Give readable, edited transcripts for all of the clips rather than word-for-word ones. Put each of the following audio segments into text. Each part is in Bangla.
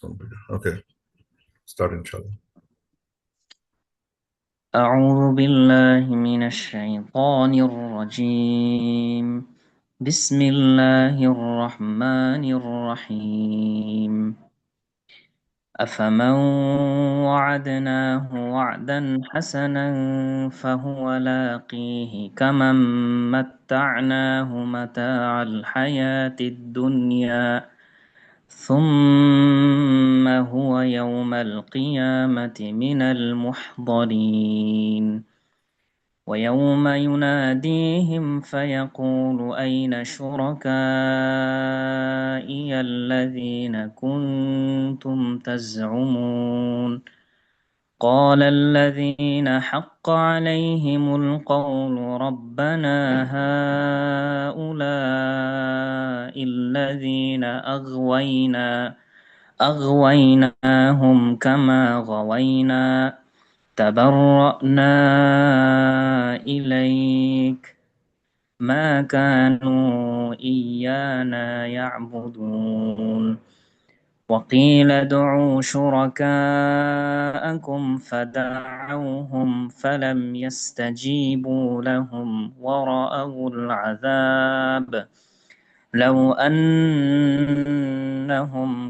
computer. Okay, start inshallah. أعوذ بالله من الشيطان الرجيم. بسم الله الرحمن الرحيم. أفمن وعدناه وعدا حسنا فهو لاقيه كمن متعناه متاع الحياة الدنيا ثم هو يوم القيامة من المحضرين. ويوم يناديهم فيقول أين شركائي الذين كنتم تزعمون قال الذين حق عليهم القول ربنا هؤلاء الذين أغويناهم كما غوينا تبرأنا إليك ما كانوا إيانا يعبدون. وقيل ادعوا شركاءكم فدعوهم فلم يستجيبوا لهم ورأوا العذاب لو أنهم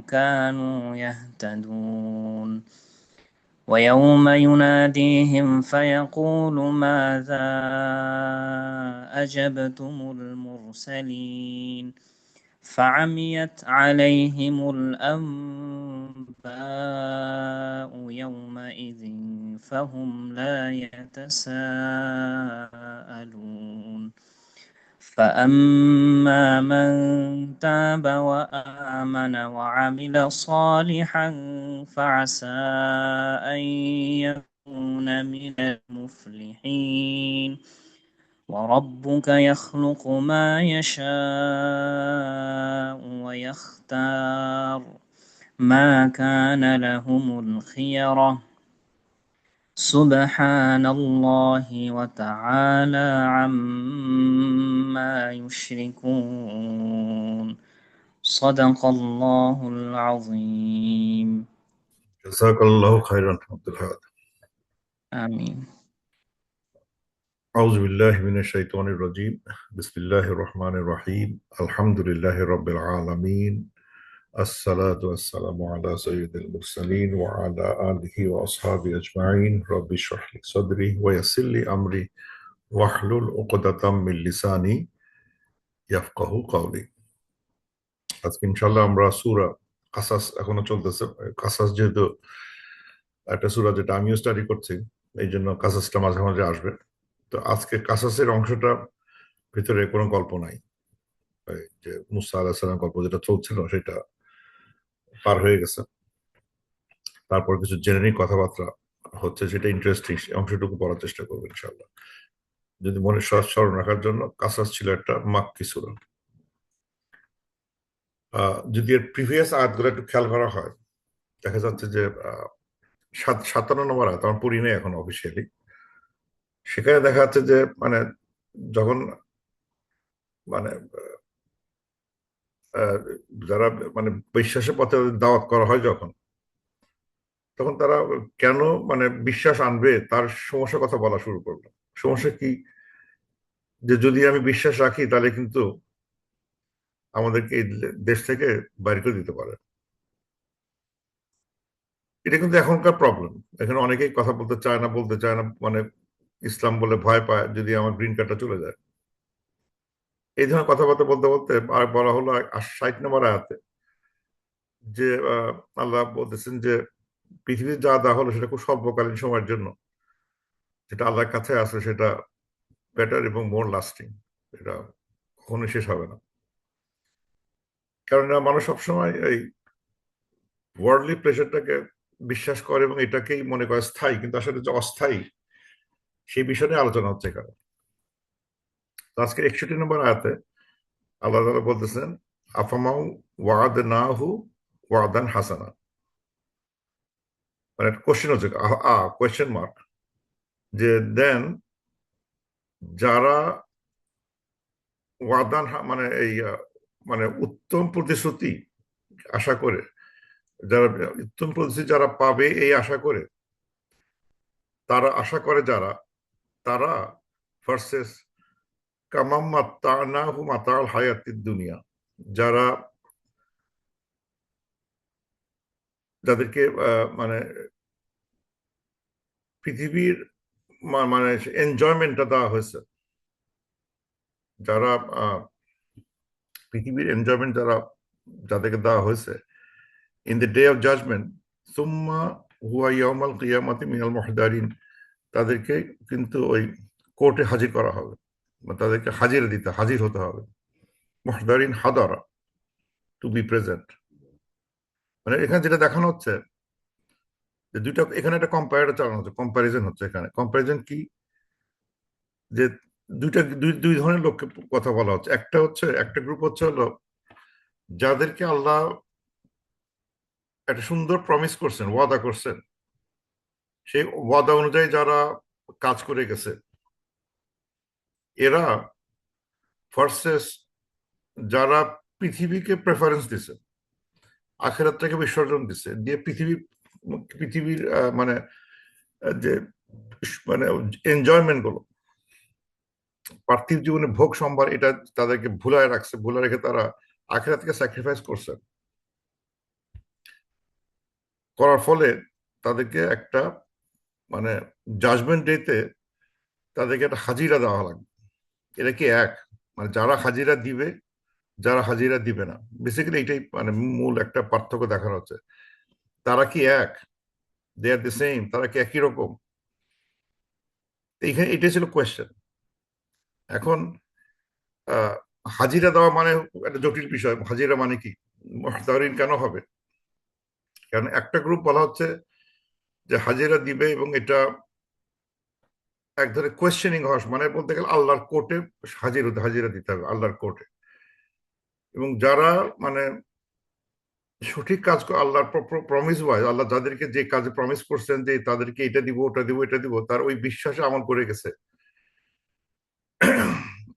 كانوا يهتدون. ويوم يناديهم فيقول ماذا أجبتم المرسلين فعميت عليهم الأنباء يومئذ فهم لا يتساءلون. فأما من تاب وآمن وعمل صالحا فعسى أن يكون من المفلحين. وربك يخلق ما يشاء ويختار ما كان لهم الخيرة سبحان الله وتعالى عما يشركون. صدق الله العظيم. Jazakallahu khairan, Abdul Had. آمين. أعوذ بالله من الشيطان الرجيم. بسم الله الرحمن الرحيم. الحمد لله رب العالمين. الصلاة والسلام على سيد المرسلين وعلى آله وأصحابه أجمعين. رب اشرح لي صدري ويسر لي أمري واحلل عقدة من لساني يفقهوا قولي. আজকে ইনশাআল্লাহ আমরা সূরা কাসাস এখনো চলতেছে। কাসাস যেহেতু একটা সূরা যেটা আমিও স্টাডি করছি, এই জন্য কাসাসটা মাঝে মাঝে আসবে। তো আজকে কাসাসের অংশটা ভিতরে কোনো গল্প নাই। এই যে মুসা আলাইহিস সালাম গল্প যেটা চলছিল সেটা পার হয়ে গেছে। তারপর কিছু জেনারিক কথাবার্তা হচ্ছে, সেটা ইন্টারেস্টিং, অংশটুকু পড়ার চেষ্টা করবো ইনশাআল্লাহ। যদি মনে সহজ স্মরণ রাখার জন্য, কাসাস ছিল একটা মাক্কি সূরা। যদি এর প্রিভিয়াস আয়াতগুলো একটু খেয়াল করা হয়, দেখা যাচ্ছে যে 57 নম্বর আয়াত আমার পড়ি নেই এখন অফিসিয়ালি। সেখানে দেখা যাচ্ছে যে মানে যখন মানে আহ, যারা মানে বিশ্বাসের পথে দাওয়াত করা হয় যখন, তখন তারা কেন মানে বিশ্বাস আনবে তার সমস্যার কথা বলা শুরু করলো। সমস্যা কি? যে যদি আমি বিশ্বাস রাখি তাহলে কিন্তু আমাদেরকে এই দেশ থেকে বাইরে করে দিতে পারে। এটা কিন্তু এখনকার প্রবলেম। এখানে অনেকেই কথা বলতে চায় না, বলতে চায় না, মানে ইসলাম বলে ভয় পায় যদি আমার গ্রিন কার্ডটা চলে যায়। এই ধরনের কথাবার্তা বলতে বলতে আর বলা হলো 60 নম্বর আয়াতে যে আল্লাহ বলতেছেন যে পৃথিবীর যা দেওয়া হলো সেটা খুব স্বল্পকালীন সময়ের জন্য, যেটা আল্লাহর কাছে আছে সেটা বেটার এবং মোর লাস্টিং। এটা কখনো শেষ হবে না। কারণ মানুষ সবসময় এই ওয়ার্ল্ডলি প্লেজারটাকে বিশ্বাস করে এবং এটাকেই মনে করে স্থায়ী, কিন্তু আসলে যে অস্থায়ী সেই বিষয় নিয়ে আলোচনা হচ্ছে এখানে। তো আজকে 61 নম্বর আয়াতে আল্লাহ তাআলা বলতেছেন আফামাউ ওয়া'আদনাহু ওয়া'দান হাসানা। মানে একটা কোশ্চেন হচ্ছে, কোয়েশ্চেন মার্ক, যে দেন যারা ওয়াদান মানে এই মানে উত্তম প্রতিশ্রুতি আশা করে যারা উত্তম প্রতিষ্ঠিত যারা পাবে এই আশা করে, তারা আশা করে যারা, তারা ভার্সেস কামাম মাত্তানাহু মাতাল হায়াতিদ দুনিয়া, যারা যাদেরকে মানে পৃথিবীর মানে এনজয়মেন্টটা দেওয়া হয়েছে, যারা পৃথিবীর এনজয়মেন্ট যারা যাদেরকে দেওয়া হয়েছে, in the day of judgement সুম্মা হুয়া ইয়াউমাল কিয়ামাতি মিনাল মুহদারিন, তাদেরকে কিন্তু ওই কোর্টে হাজির করা হবে, তাদেরকে হাজির হতে হবে। মুহদারিন হাদারা, টু বি প্রেজেন্ট। মানে এখানে যেটা দেখানো হচ্ছে যে দুইটা, এখানে একটা কম্পায়ার চালানো হচ্ছে, কম্পারিজন হচ্ছে। এখানে কম্পারিজন কি, যে দুইটা দুই দুই ধরনের লোককে কথা বলা হচ্ছে। একটা হচ্ছে, একটা গ্রুপ হচ্ছে হলো যাদেরকে আল্লাহ একটা সুন্দর প্রমিস করছেন, ওয়াদা করছেন, সেই ওয়াদা অনুযায়ী যারা কাজ করে গেছে, এরা ভার্সেস যারা পৃথিবীকে প্রেফারেন্স দিছে, আখেরাতটাকে বিসর্জন দিছে, দিয়ে পৃথিবীর মানে যে মানে এনজয়মেন্ট গুলো, পার্থিব জীবনে ভোগ সম্ভার, এটা তাদেরকে ভুলায় রাখছে, ভুলে রেখে তারা আখেরাতকে স্যাক্রিফাইস করছে। করার ফলে তাদেরকে একটা মানে জাজমেন্ট ডেতে তাদেরকে একটা হাজিরা দেওয়া লাগবে। এটা কি এক, মানে যারা হাজিরা দিবে, যারা হাজিরা দিবে না, বেসিক্যালি এটাই মানে মূল একটা পার্থক্য দেখানো হচ্ছে। তারা কি এক, দে আর দ্য সেম, তারা কি একই রকম? এইখানে এটাই ছিল কোয়েশ্চেন। এখন আহ হাজিরা দেওয়া মানে একটা জটিল বিষয়। হাজিরা মানে কি, মুহতারিন কেন হবে? কারণ একটা গ্রুপ বলা হচ্ছে যে হাজিরা দিবে, এবং এটা এক ধরনের কোয়েশ্চেনিং হওয়া, মানে বলতে গেলে আল্লাহর কোর্টে হাজিরা দিতে হবে, আল্লাহর কোর্টে। এবং যারা মানে সঠিক কাজ করে, আল্লাহর প্রমিস ওয়াইজ, আল্লাহ যাদেরকে যে কাজে প্রমিস করছেন যে তাদেরকে এটা দিব, ওটা দিব, এটা দিব, তার ওই বিশ্বাসে আমল করে গেছে,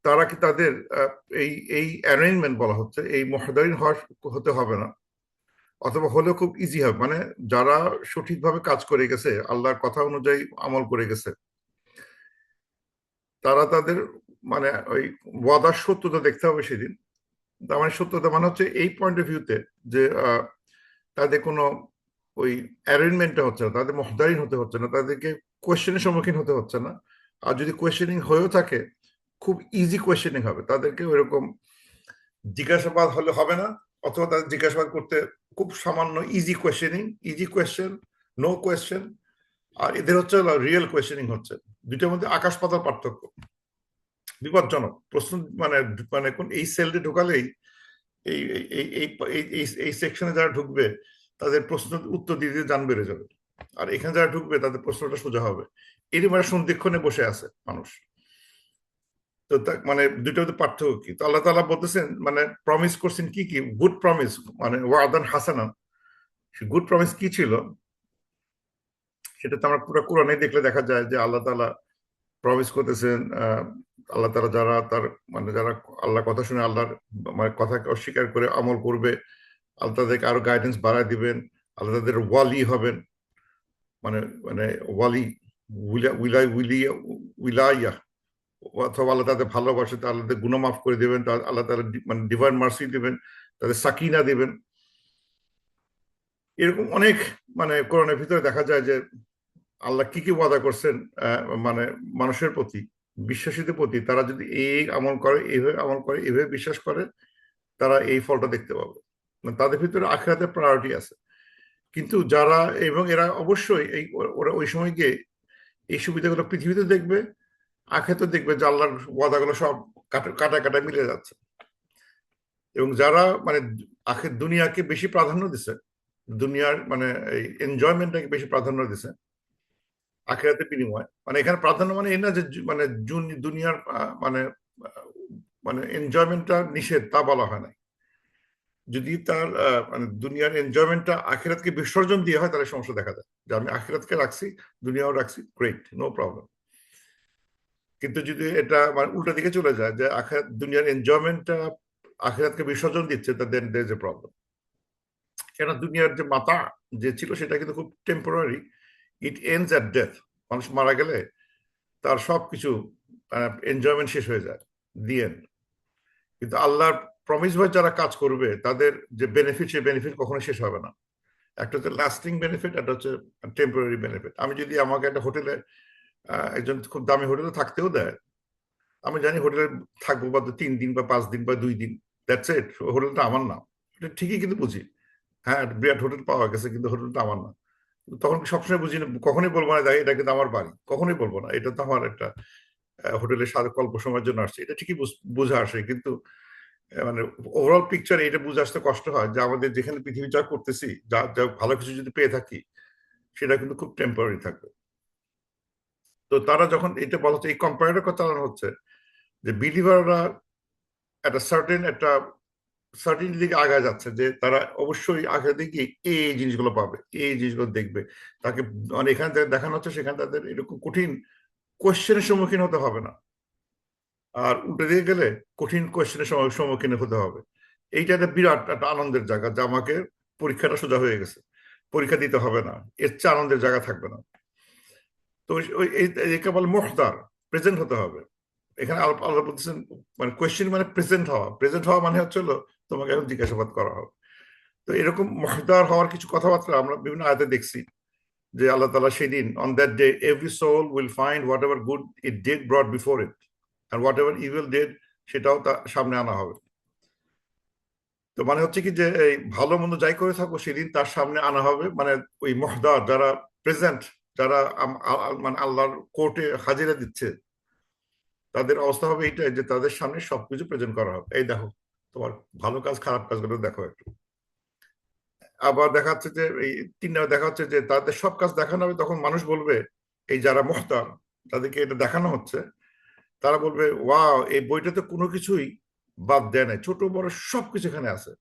তারা কি তাদের এই এই অ্যারেঞ্জমেন্ট বলা হচ্ছে, এই মুহতারিন হতে হবে না, অথবা হলেও খুব ইজি হবে। মানে যারা সঠিকভাবে কাজ করে গেছে, আল্লাহর কথা অনুযায়ী আমল করে গেছে, তারা তাদের মানে ওই ওয়াদার সত্যতা দেখতে হবে সেদিন। তার মানে সত্যতা মানে হচ্ছে এই পয়েন্ট অফ ভিউতে যে তাদের কোনো ওই অ্যারেঞ্জমেন্টটা হচ্ছে না, তাদের মুহতারিন হতে হচ্ছে না, তাদেরকে কোয়েশ্চেনের সম্মুখীন হতে হচ্ছে না। আর যদি কোয়েশ্চেনিং হয়েও থাকে, খুব ইজি কোয়েশ্চেনিং হবে, তাদেরকে ওইরকম জিজ্ঞাসাবাদ হলে হবে না, অথবা তাদের জিজ্ঞাসাবাদ করতে খুব সামান্য easy questioning, easy question, no question. আর এদের হচ্ছে রিয়েল কোয়েশ্চেনিং হচ্ছে, দুইটার মধ্যে আকাশ পাতাল পার্থক্য। বিপজ্জনক প্রশ্ন, মানে মানে কোন এই সেলটি ঢোকালেই এই এই এই এই এই সেকশনে যারা ঢুকবে, তাদের প্রশ্ন উত্তর দিতে জান বেড়ে যাবে। আর এখানে যারা ঢুকবে তাদের প্রশ্নটা সোজা হবে। এরই মানে সন্ধিক্ষণে বসে আছে মানুষ। তো মানে দুইটার মধ্যে পার্থক্য কি? তো আল্লাহ তাআলা বলতেছেন, মানে প্রমিস করছেন কি কি, গুড প্রমিস, মানে ওয়াদান হাসানান। গুড প্রমিস কি ছিল সেটা তো আমরা পুরো কোরআনে দেখলে দেখা যায় যে আল্লাহ তাআলা প্রমিস করতেছেন, আল্লাহ তাআলা যারা তার মানে যারা আল্লাহ কথা শুনে, আল্লাহর মানে কথাকে অস্বীকার করে আমল করবে, আল্লাহ তাদেরকে আরো গাইডেন্স বাড়ায় দিবেন, আল্লাহ তাদের ওয়ালি হবেন, মানে মানে ওয়ালি, উইলাইয়া, অথবা আল্লাহ তাদের ভালোবাসে, আল্লাহ তাদের গুনাহ মাফ করে দেবেন, আল্লাহ তাদের মানে ডিভাইন মার্সি দিবেন, তাদের সাকিনা দিবেন। এরকম অনেক মানে কোরআনের ভিতরে দেখা যায় যে আল্লাহ কি কি ওয়াদা করছেন মানে মানুষের প্রতি, বিশ্বাসীদের প্রতি। তারা যদি এই আমল করে, এইভাবে আমল করে, এইভাবে বিশ্বাস করে, তারা এই ফলটা দেখতে পাবে। মানে তাদের ভিতরে আখিরাতের প্রায়োরিটি আছে। কিন্তু যারা, এবং এরা অবশ্যই এই ওরা ওই সময় গিয়ে এই সুবিধাগুলো পৃথিবীতে দেখবে, আখিরাতে দেখবে যে আল্লাহর ওয়াদাগুলো সব কাটা কাটা মিলে যাচ্ছে। এবং যারা মানে আখের দুনিয়াকে বেশি প্রাধান্য দিছে, দুনিয়ার মানে এই এনজয়মেন্টটাকে বেশি প্রাধান্য দিছে আখিরাতের বিনিময়, মানে এখানে প্রাধান্য মানে এই না যে মানে দুনিয়ার মানে মানে এনজয়মেন্টটা নিষেধ, তা বলা হয় না। যদি তার মানে দুনিয়ার এনজয়মেন্টটা আখিরাতকে বিসর্জন দিয়ে হয়, তাহলে সমস্যা দেখা যায়। যে আমি আখিরাতকে রাখছি, দুনিয়াও রাখছি, গ্রেট, নো প্রবলেম। কিন্তু যদি এটা মানে উল্টা দিকে চলে যায়, যে আখিরাত দুনিয়ার এনজয়মেন্টটা আখিরাতকে বিসর্জন দিচ্ছে, তা দেন দেয়ার ইজ এ প্রবলেম। কেন দুনিয়ার যে মাতা যে ছিল সেটা কিন্তু খুব temporary, it ends at death. মানুষ মারা গেলে তার সবকিছু এনজয়মেন্ট শেষ হয়ে যায়, দি এন্ড। কিন্তু আল্লাহর প্রমিস ভাই যারা কাজ করবে তাদের যে বেনিফিট, সেই বেনিফিট কখনো শেষ হবে না। একটা হচ্ছে লাস্টিং বেনিফিট, একটা হচ্ছে টেম্পোরারি বেনিফিট। আমি যদি আমাকে একটা হোটেলে একজন খুব দামি হোটেলে থাকতেও দেয়, আমি জানি হোটেলে থাকবো বা 3 দিন বা 5 দিন বা 2 দিন, দ্যাটস ইট, হোটেলটা আমার না। এটা ঠিকই কিন্তু বুঝি, হ্যাঁ বিরাট হোটেল পাওয়া গেছে কিন্তু হোটেলটা আমার না। তখন সবসময় বুঝি না, কখনোই বলবো না এটা কিন্তু আমার বাড়ি, কখনোই বলবো না এটা তো আমার একটা হোটেলের সাথে অল্প সময়ের জন্য আসছে। এটা ঠিকই বুঝে আসে, কিন্তু মানে ওভারঅল পিকচার এটা বুঝে আসতে কষ্ট হয় যে আমাদের যেখানে পৃথিবী যা করতেছি, যা যা ভালো কিছু যদি পেয়ে থাকি সেটা কিন্তু খুব টেম্পোরারি থাকবে। তো তারা যখন এটা বলা হচ্ছে, এই কম্পারেটর কথা চালানো হচ্ছে যে বিলিভাররা একটা সার্টিন দিকে আগায় যাচ্ছে, যে তারা অবশ্যই আগে দিকে এই জিনিসগুলো পাবে, এই জিনিসগুলো দেখবে। তাকে মানে এখানে দেখানো হচ্ছে সেখানে তাদের এরকম কঠিন কোয়েশ্চেনের সম্মুখীন হতে হবে না, আর উল্টে দিয়ে গেলে কঠিন কোয়েশ্চেনের সম্মুখীন হতে হবে। এইটা একটা বিরাট একটা আনন্দের জায়গা, যে আমাকে পরীক্ষাটা সোজা হয়ে গেছে, পরীক্ষা দিতে হবে না, এর চেয়ে আনন্দের জায়গা থাকবে না। তো একে বলে মুহতার, প্রেজেন্ট হতে হবে। এখানে আল্লাহ আল্লাহ বলতেছেন, মানে কোয়েশ্চেন মানে প্রেজেন্ট হওয়া, প্রেজেন্ট হওয়া মানে হচ্ছে হলো তোমাকে এখন জিজ্ঞাসাবাদ করা হবে। তো এরকম মুহতার হওয়ার কিছু কথাবার্তা আমরা বিভিন্ন আয়াতে দেখছি, যে আল্লাহ তাআলা সেদিন, on that day every soul will find whatever good it did brought before it, আর হোয়াট এভার ইভিল ডিড সেটাও তার সামনে আনা হবে। তো মানে হচ্ছে কি, যে এই ভালো মন্দ যাই করে থাকো সেদিন তার সামনে আনা হবে, মানে ওই মুহদার যারা প্রেজেন্ট, যারা মানে আল্লাহর কোর্টে হাজিরা দিচ্ছে, তাদের অবস্থা হবে এইটাই, যে তাদের সামনে সবকিছু প্রেজেন্ট করা হবে। এই দেখো তোমার ভালো কাজ খারাপ কাজগুলো দেখো একটু। আবার দেখা যাচ্ছে যে এই 3 নম্বর দেখা হচ্ছে যে তাদের সব কাজ দেখানো হবে, তখন মানুষ বলবে, এই যারা মুহতার তাদেরকে এটা দেখানো হচ্ছে, তারা বলবে ওয়াও, এই বইটাতে কোনো কিছুই বাদ দেয় নাই, ছোট বড় সবকিছু এখানে আছে।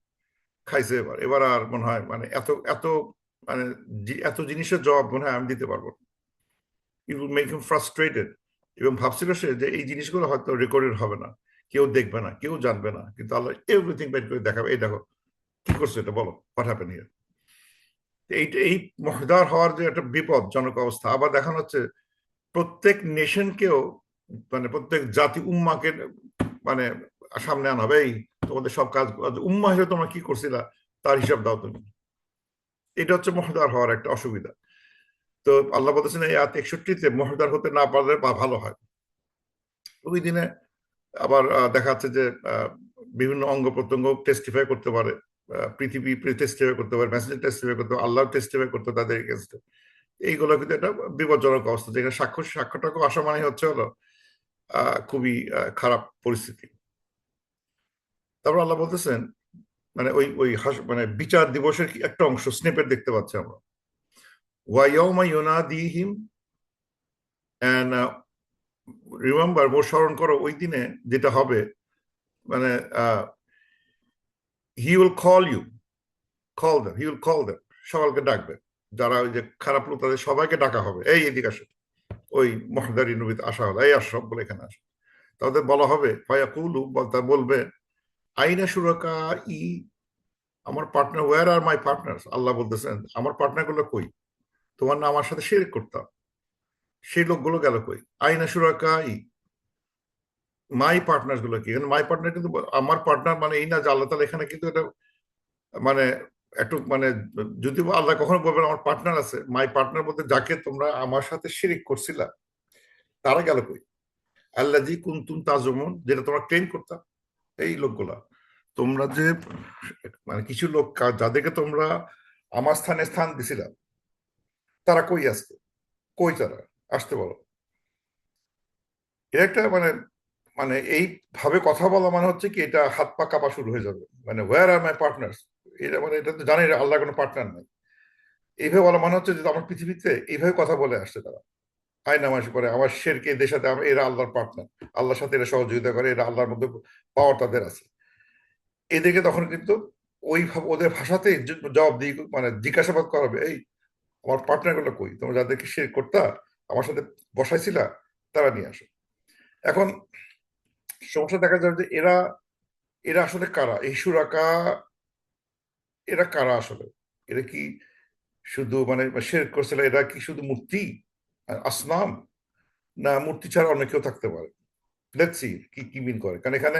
খাইছে এবার, এবার আর মনে হয় মানে এত এত মানে এত জিনিসের জবাব মনে হয় আমি দিতে পারবো না। It will make him frustrated. এবং ভাবছিল সে যে এই জিনিসগুলো হয়তো রেকর্ডেড হবে না, কেউ দেখবে না, কেউ জানবে না, কিন্তু আল্লাহ এভরিথিং বের করে দেখাবে, এই দেখো কি করছো, এটা বলো হোয়াট হ্যাপেন হিয়ার। এই মহদার হওয়ার যে একটা বিপদজনক অবস্থা। আবার দেখানো হচ্ছে প্রত্যেক নেশনকেও, মানে প্রত্যেক জাতি উম্মাকে মানে সামনে আনা হবে, এই তোমাদের সব কাজ, উম্মা হিসেবে তোমরা কি করছিলা তার হিসাব দাও তুমি। এটা হচ্ছে মহদার হওয়ার একটা অসুবিধা। তো আল্লাহ বলতেছেন এই আয়াত 61-তে মহদার হতে না পারলে বা ভালো হয়। ওই দিনে আবার দেখা যাচ্ছে যে বিভিন্ন অঙ্গ প্রত্যঙ্গ টেস্টিফাই করতে পারে, পৃথিবী টেস্টিফাই করতে পারে, মেসেঞ্জার টেস্টিফাই করতে পারে, আল্লাহ টেস্টিফাই করতে তাদের এগেনস্টে। এইগুলো কিন্তু একটা বিপজ্জনক অবস্থা, যেখানে সাক্ষ্যটাকে আসা মানে হচ্ছে হলো খুবই খারাপ পরিস্থিতি। তারপর আল্লাহ বলতেছেন, মানে ওই মানে বিচার দিবসের একটা অংশ স্নেপের দেখতে পাচ্ছি আমরা, ওয়াইয়াউমা ইউনাদিহিম, এন্ড রিমেম্বার, মোর স্মরণ করো ওই দিনে যেটা হবে, মানে he will call you, call them, he will call them, সবাইকে ডাকবে, যারা ওই যে খারাপ লোক তাদের সবাইকে ডাকা হবে, এই এদিকে আসে, ওই মহদারি নবীতে আসা হলো, এই আস সবগুলো এখানে আসে। তাদের বলা হবে ফায়াকুলু, তা বলবে আইনা সুরাকা ই, আমার partner, where are my partner. আল্লাহ বলতেছেন আমার পার্টনার গুলো কই, তোমার না আমার সাথে শিরক করতাম, সেই লোকগুলো গেল কই। আইনা সুরাকা ই, মাই পার্টনার গুলো কি, এখানে মাই পার্টনার কিন্তু আমার পার্টনার মানে এই না যে আল্লাহ তাআলা এখানে কিন্তু এটা মানে একটু মানে, যদি আল্লাহ কখনো বলবেন আমার পার্টনার আছে, মাই পার্টনার বলতে যাকে তোমরা আমার সাথে শিরিক করছিলা তারা গেল কই। আল্লাজি কুনতুম তাজমুন, যেটা তোমরা ক্লেম করতাম, এই লোকগুলা, তোমরা যে মানে কিছু লোক যাদেরকে তোমরা আমার স্থানে স্থান দিছিলা, তারা কই আসছে, কই তারা, আসতে বলো। এটা একটা মানে, মানে এইভাবে কথা বলা মানে হচ্ছে কি, এটা হাত পা কাঁপা শুরু হয়ে যাবে, মানে ওয়্যার আর মাই পার্টনার্স। এটা মানে এটা তো জানি আল্লাহ কোনো পার্টনার নাই। এইভাবে বলা মানে হচ্ছে যে আমার পৃথিবীতে এইভাবে কথা বলে আসছে তারা, আয় নামাজ করে আমার শেরকে এদের সাথে এরা আল্লাহর পার্টনার, আল্লাহর সাথে এরা সহযোগিতা করে, এরা আল্লাহর মধ্যে পাওয়ার তাদের আছে। এদেরকে তখন কিন্তু ওইভাবে ওদের ভাষাতেই জবাব দিয়ে মানে জিজ্ঞাসাবাদ করা হবে, এই আমার পার্টনার গুলো কই, তোমরা যাদেরকে শের করতা আমার সাথে বসাইছিলা, তারা নিয়ে আসো। এখন সমস্যা দেখা যাবে যে এরা এরা আসলে কারা, এই সুরাকা, এরা কারা আসলে। এরা কি শুধু মানে শিরক করছিল, এরা কি শুধু মূর্তি আসনাম, না মূর্তি ছাড়া অন্য কেউ থাকতে পারে? লেটস সি কি কি মিন করে, কারণ এখানে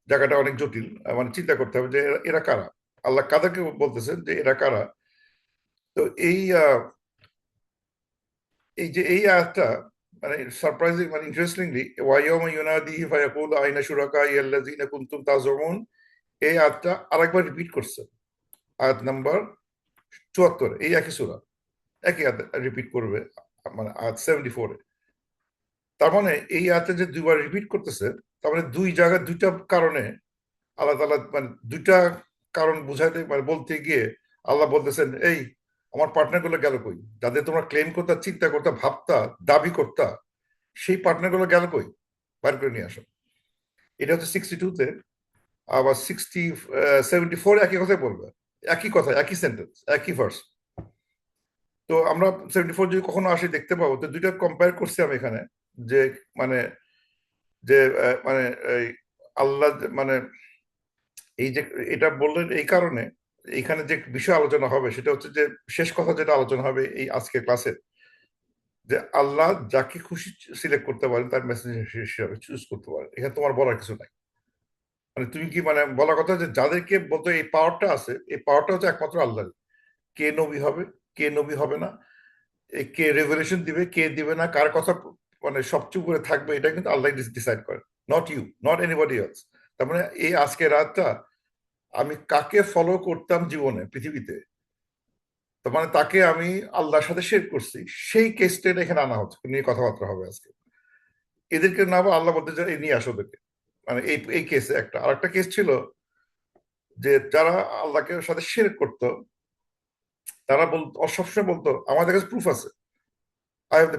জায়গাটা অনেক জটিল। মানে চিন্তা করতে হবে যে এরা কারা, আল্লাহ কাদেরকে বলতেছেন যে এরা কারা। তো এই যে এই আয়াতটা মানে সারপ্রাইজিং মানে ইন্টারেস্টিংলি, ওয়াইয়াউমা ইউনাদিহি ফায়াকুলু আইনা শুরাকাই আল্লাযিনা কুনতুম তাযউমুন, এই আয়াতটা আরেকবার রিপিট করছে আয়াত নাম্বার ৭৪, এই একই সূরা একই আয়াত রিপিট করবে, মানে আয়াত 74-এ। তার মানে এই আয়াতে যে দুইবার রিপিট করতেছে, তার মানে দুই জায়গায় দুইটা কারণে আল্লাহ তাআলা মানে দুইটা কারণ বুঝাইতে মানে বলতে গিয়ে আল্লাহ বলতেছেন, এই আমার পার্টনার গুলো গেল কই, যাদের তোমরা ক্লেম করতা, চিন্তা করতা, ভাবতা, দাবি করতা, সেই পার্টনার গুলো গেল কই, বার করে নিয়ে আসো। এটা হচ্ছে 62-তে। আবার 74 একই কথাই বলবে, একই কথা, একই সেন্টেন্স, একই ভার্স। তো আমরা 74 যদি কখনো আসি দেখতে পাবো, তো দুইটা কম্পেয়ার করছি আমি এখানে, যে মানে যে মানে এই আল্লাহ মানে এই যে এটা বললেন এই কারণে এখানে যে বিষয় আলোচনা হবে সেটা হচ্ছে যে শেষ কথা যেটা আলোচনা হবে এই আজকের ক্লাসে, যে আল্লাহ যাকে খুশি সিলেক্ট করতে পারেন তার মেসেঞ্জার হিসেবে চুজ করতে পারেন। এখানে তোমার বলার কিছু নাই। মানে তুমি কি মানে বলা কথা যে যাদেরকে বলতে এই পাওয়ারটা আছে, এই পাওয়ারটা হচ্ছে একমাত্র আল্লাহ। কে নবী হবে, কে নবী হবে না, কে রেভলিউশন দিবে, কে দিবে না, কার কথা মানে সবচেয়ে উপরে থাকবে, এটা কিন্তু আল্লাহ ডিসাইড করে, not you, not anybody else. তার মানে এই আজকে রাতটা আমি কাকে ফলো করতাম জীবনে পৃথিবীতে, তার মানে তাকে আমি আল্লাহর সাথে শেয়ার করছি, সেই কেসটা এখানে আনা হচ্ছে, নিয়ে কথাবার্তা হবে আজকে। এদেরকে না বা আল্লাহ বলতে চাই নিয়ে আসো ওদেরকে। মানে এই এই কেসে একটা আরেকটা কেস ছিল যে যারা আল্লাহকে সাথে শেয়ার করতো, তারা বলতো সবসময় বলতো আমাদের কাছে প্রুফ আছে,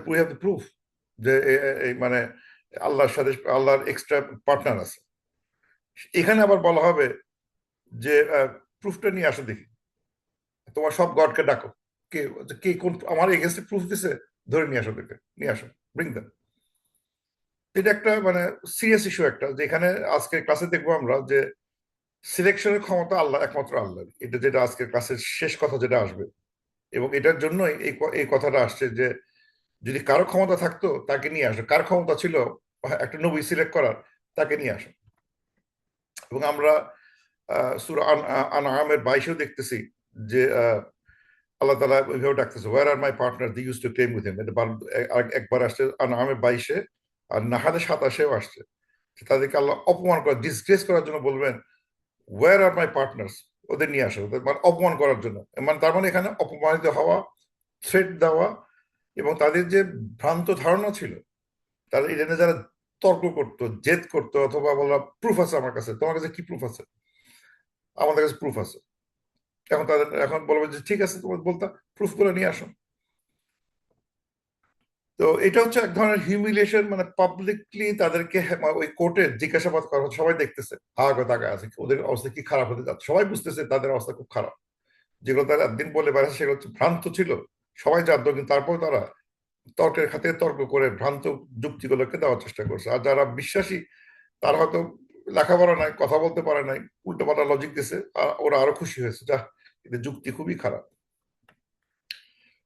উই হ্যাভ দ্য প্রুফ, যে এই মানে আল্লাহর সাথে আল্লাহর এক্সট্রা পার্টনার আছে। এখানে আবার বলা হবে যে প্রুফটা নিয়ে আসো দেখি, তোমার সব গডকে ডাকো, কে কে কোন আমার এগেনস্টে প্রুফ দিছে, ধরে নিয়ে আসো দেখে, নিয়ে আসো, ব্রিং দেম। এটা একটা মানে সিরিয়াস ইস্যু একটা, যেখানে আজকে ক্লাসে দেখবো আমরা যে সিলেকশনের ক্ষমতা আল্লাহ, একমাত্র আল্লাহ। এটা যেটা আজকের ক্লাসের শেষ কথা যেটা আসবে, এবং এটার জন্যই এই কথাটা আসছে যে যদি কারো ক্ষমতা থাকতো তাকে নিয়ে আসো, কার ক্ষমতা ছিল একটা নবী সিলেক্ট করার, তাকে নিয়ে আসো। এবং আমরা সূরা আনআমের 22-এও দেখতেছি যে আল্লাহ তাআলা ওইভাবে ডাকতেছে, where are my partner they use to claim with him. এটা একবার আসছে আনআমের 22-এ, আর নাহালে 27-এও আসছে। তাদেরকে আল্লাহ অপমান করা, ডিসগ্রেস করার জন্য বলবেন ওয়্যার আর মাই পার্টনার্স, ওদের নিয়ে আসো, ওদের মানে অপমান করার জন্য। মানে তার মানে এখানে অপমানিত হওয়া, থ্রেট দেওয়া, এবং তাদের যে ভ্রান্ত ধারণা ছিল, তাদের এটা নিয়ে যারা তর্ক করতো, জেদ করতো, অথবা বলা প্রুফ আছে আমার কাছে, তোমার কাছে কি প্রুফ আছে, আমাদের কাছে প্রুফ আছে, এখন তাদের এখন বলবে যে ঠিক আছে তোমার বলতা প্রুফ করে নিয়ে আসো। তো এটা হচ্ছে এক ধরনের হিউমিলিয়েশন, মানে পাবলিকলি তাদেরকে ওই কোর্টে জিজ্ঞাসাবাদ করা হচ্ছে, সবাই দেখতেছে, হা করে তাকায় আছে, ওদের অবস্থা কি খারাপ হতে যাচ্ছে, সবাই বুঝতেছে তাদের অবস্থা খুব খারাপ। যেগুলো তারা একদিন বলে বেড়াচ্ছে সেগুলো হচ্ছে ভ্রান্ত ছিল, সবাই জানতো, কিন্তু তারপর তারা তর্কের খাতিরে তর্ক করে ভ্রান্ত যুক্তিগুলোকে দেওয়ার চেষ্টা করছে। আর যারা বিশ্বাসী তারা হয়তো লেখাপড়া নাই, কথা বলতে পারে নাই, উল্টো পাল্টা লজিক দিছে, আর ওরা আরো খুশি হয়েছে, যা এদের যুক্তি খুবই খারাপ।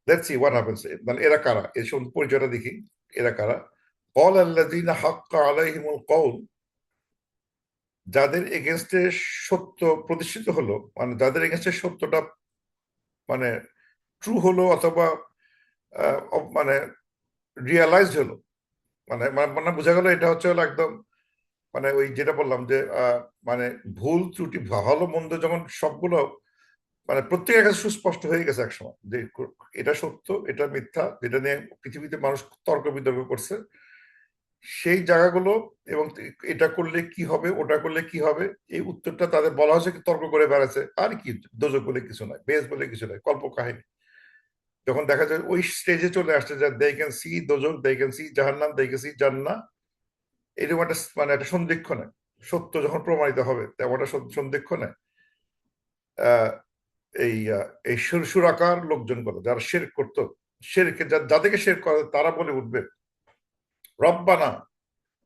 Let's see what happens. মানে এরা কারা, এর সম্বন্ধে পরিচয়টা দেখি, এরা কারা। ক্বাল আল্লাযীনা হাক্কা আলাইহিমুল কওল, যাদের এগেনস্টে সত্য প্রতিষ্ঠিত হলো, মানে যাদের এগেনস্টে সত্যটা মানে ট্রু হলো, অথবা মানে রিয়ালাইজড হলো, মানে মানে বোঝা গেল এটা হচ্ছে হলো একদম মানে ওই যেটা বললাম যে মানে ভুল ত্রুটি ভালো মন্দ যখন সবগুলো মানে প্রত্যেকের কাছে সুস্পষ্ট হয়ে গেছে একসময়, যে এটা সত্য এটা মিথ্যা, যেটা নিয়ে পৃথিবীতে মানুষ তর্ক বিতর্ক করছে, সেই জায়গাগুলো, এবং এটা করলে কি হবে, ওটা করলে কি হবে, এই উত্তরটা তাদের বলা হয়েছে, তর্ক করে বেড়াচ্ছে। আর কি, দোজক বলে কিছু নাই, বেশ বলে কিছু নাই, কল্প কাহিনী। যখন দেখা যায় ওই স্টেজে চলে আসছে যে দে ক্যান সি দোজক, দে ক্যান সি জাহান্নাম, দে ক্যান সি জান্নাহ, এরকম একটা মানে একটা সন্ধিক্ষণে সত্য যখন প্রমাণিত হবে, তেমন একটা সন্ধিক্ষণে আহ এই এই সুরাকার লোকজন গুলো যারা শেরক করতো, শেরকে যাদেরকে শেরক করে তারা বলে উঠবে রব্বানা।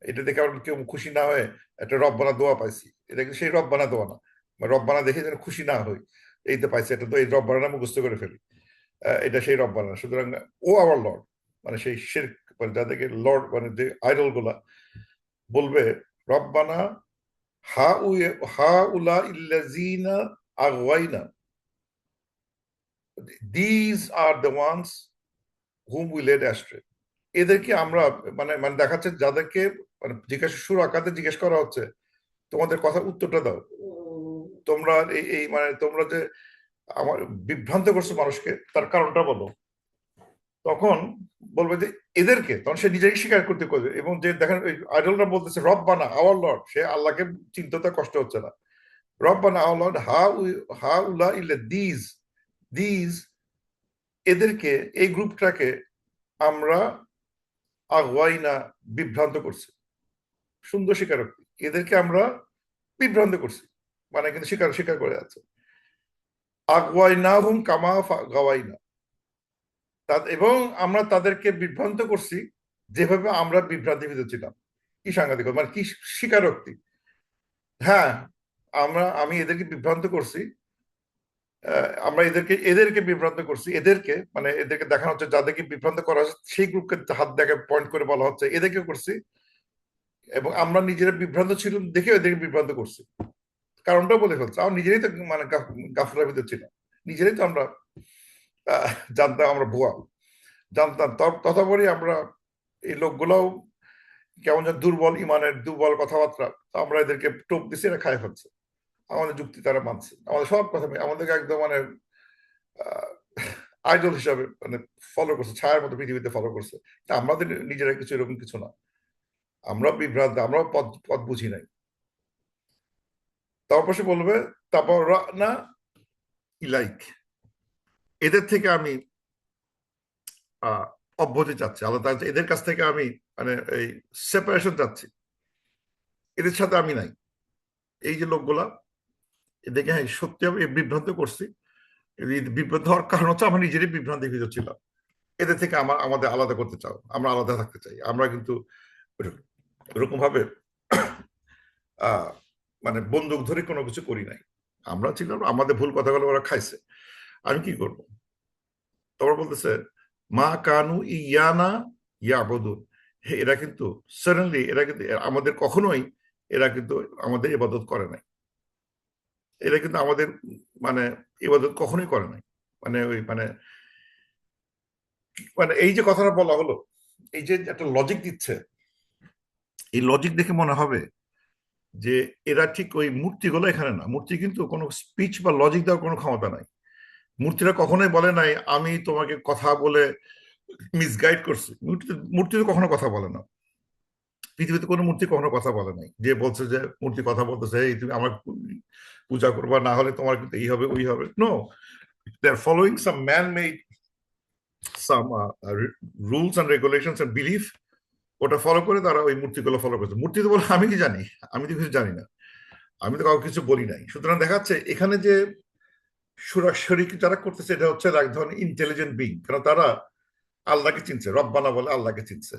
এটা দেখে আবার কেউ খুশি না হয়ে একটা রব্বানা দোয়া পাইছি, এটা কিন্তু সেই রব্বানা দোয়া না, রব্বানা দেখে যেন খুশি না হই, এই তো পাইছে, এটা তো এই রব্বানা মুখস্থ করে ফেলি, এটা সেই রব্বানা। সুতরাং ও আওয়ার লর্ড, মানে সেই শিরক, মানে যাদেরকে লর্ড মানে যে আইডল গুলা বলবে রব্বানা হা উ হা উলা ইল্লাযিনা আগাওয়াইনা, these are the ones whom we led astray. এদেরকে আমরা মানে মানে দেখাচ্ছে যাদেরকে মানে জিজ্ঞাসা শুরু আকাতে জিজ্ঞেস করা হচ্ছে তোমাদের কথা উত্তরটা দাও, তোমরা এই এই মানে তোমরা যে আমার বিভ্রান্ত করছো মানুষকে, তার কারণটা বলো। তখন বলবে যে এদেরকে, তখন সে নিজেকে স্বীকার করতে করবে। এবং যে দেখেন ওই আইডলরা বলতেছে রব্বানা আওয়ার লর্ড, সে আল্লাহকে চিনতে তার কষ্ট হচ্ছে না। রব্বানা আওয়ার লর্ড হা উলা ইল্লা দিজ, দিজ এদেরকে, এই গ্রুপটাকে আমরা আগওয়াইনা বিভ্রান্ত করছি। সুন্দর স্বীকারোক্তি, এদেরকে আমরা বিভ্রান্ত করছি, মানে কিন্তু স্বীকার স্বীকার করে যাচ্ছে। আগওয়াইনা হুম কামা গাওয়াইনা, এবং আমরা তাদেরকে বিভ্রান্ত করছি যেভাবে আমরা বিভ্রান্তির ভিতর ছিলাম। কি সাংঘাতিক, মানে কি স্বীকারোক্তি। হ্যাঁ, আমি এদেরকে বিভ্রান্ত করছি, আমরা এদেরকে এদেরকে বিভ্রান্ত করছি, এদেরকে মানে এদেরকে দেখানো হচ্ছে যাদেরকে বিভ্রান্ত করা হচ্ছে সেই গ্রুপকে হাত দেখে পয়েন্ট করে বলা হচ্ছে এদেরকে করছি, এবং আমরা নিজেরা বিভ্রান্ত ছিলাম দেখে এদেরকে বিভ্রান্ত করছি। কারণটা বলে ফেলছে, আমরা নিজেরাই তো মানে গাফলার ভিতর ছিলাম, নিজেরাই তো আমরা জানতাম আমরা ভুয়া, জানতাম। তথাপরি আমরা এই লোকগুলাও কেমন যেন দুর্বল ইমানের, দুর্বল কথাবার্তা, আমরা এদেরকে টোপ দিচ্ছি, এরা খায় ফেলছে, আমাদের যুক্তি তারা মানছে, আমাদের সব কথা আমাদেরকে একদম মানে আইডল হিসাবে মানে ফলো করছে, ছায়ার মতো পৃথিবীতে ফলো করছে। তা আমাদের নিজেরা কিছু এরকম কিছু না, আমরা বিভ্রান্ত, আমরা পথ পথ বুঝি নাই। তারপর সে বলবে তারপর না ইলাইক, এদের থেকে আমি অব্যাহতি চাচ্ছি, আলাদা এদের কাছ থেকে আমি মানে এই সেপারেশন চাচ্ছি, এদের সাথে আমি নাই। এই যে লোকগুলা, এদেরকে হ্যাঁ সত্যি আমি বিভ্রান্ত করছি, বিভ্রান্ত হওয়ার কারণ হচ্ছে আমরা নিজেরই বিভ্রান্তির ভিতর ছিলাম। এদের থেকে আমাদের আলাদা করতে চাও, আমরা আলাদা থাকতে চাই, আমরা কিন্তু এরকম ভাবে আহ মানে বন্দুক ধরে কোনো কিছু করি নাই, আমরা ছিলাম আমাদের ভুল কথাগুলো ওরা খাইছে, আমি কি করব। তারপর বলতেছে মা কানু ইয়ানা ইয়াবুদুন, এরা কিন্তু সাডেনলি এরা কিন্তু আমাদের কখনোই এরা কিন্তু আমাদের ইবাদত করে নাই, এরা কিন্তু আমাদের মানে ইবাদত কখনোই করে নাই। মানে ওই মানে মানে এই যে কথাটা বলা হলো, এই যে একটা লজিক দিচ্ছে, এই লজিক দেখে মনে হবে যে এরা ঠিক ওই মূর্তিগুলো এখানে না, মূর্তি কিন্তু কোনো স্পিচ বা লজিক দেওয়ার কোনো ক্ষমতা নাই। মূর্তিরা কখনোই বলে নাই আমি তোমাকে কথা বলে মিসগাইড করছি, মূর্তি তো কখনো কথা বলে না, পৃথিবীতে কোনো মূর্তি কখনো কথা বলে নাই যে বলছে যে মূর্তি কথা বলতেছে এই তুমি আমার পূজা করবা, না হলে তোমার কিন্তু এই হবে ওই হবে। No, they are following some man made some rules and regulations and belief, ওটা ফলো করে তারা ওই মূর্তিগুলো ফলো করছে। মূর্তি তো বলে আমি কি জানি, আমি তো কিছু জানি না, আমি তো কাউকে কিছু বলি নাই। সুতরাং দেখাচ্ছে এখানে যে শরিক যারা করতেছে এটা হচ্ছে এক ধরনের ইন্টেলিজেন্ট বিং, কারণ তারা আল্লাহকে চিনছে, রব্বানা বলে আল্লাহকে চিনছে।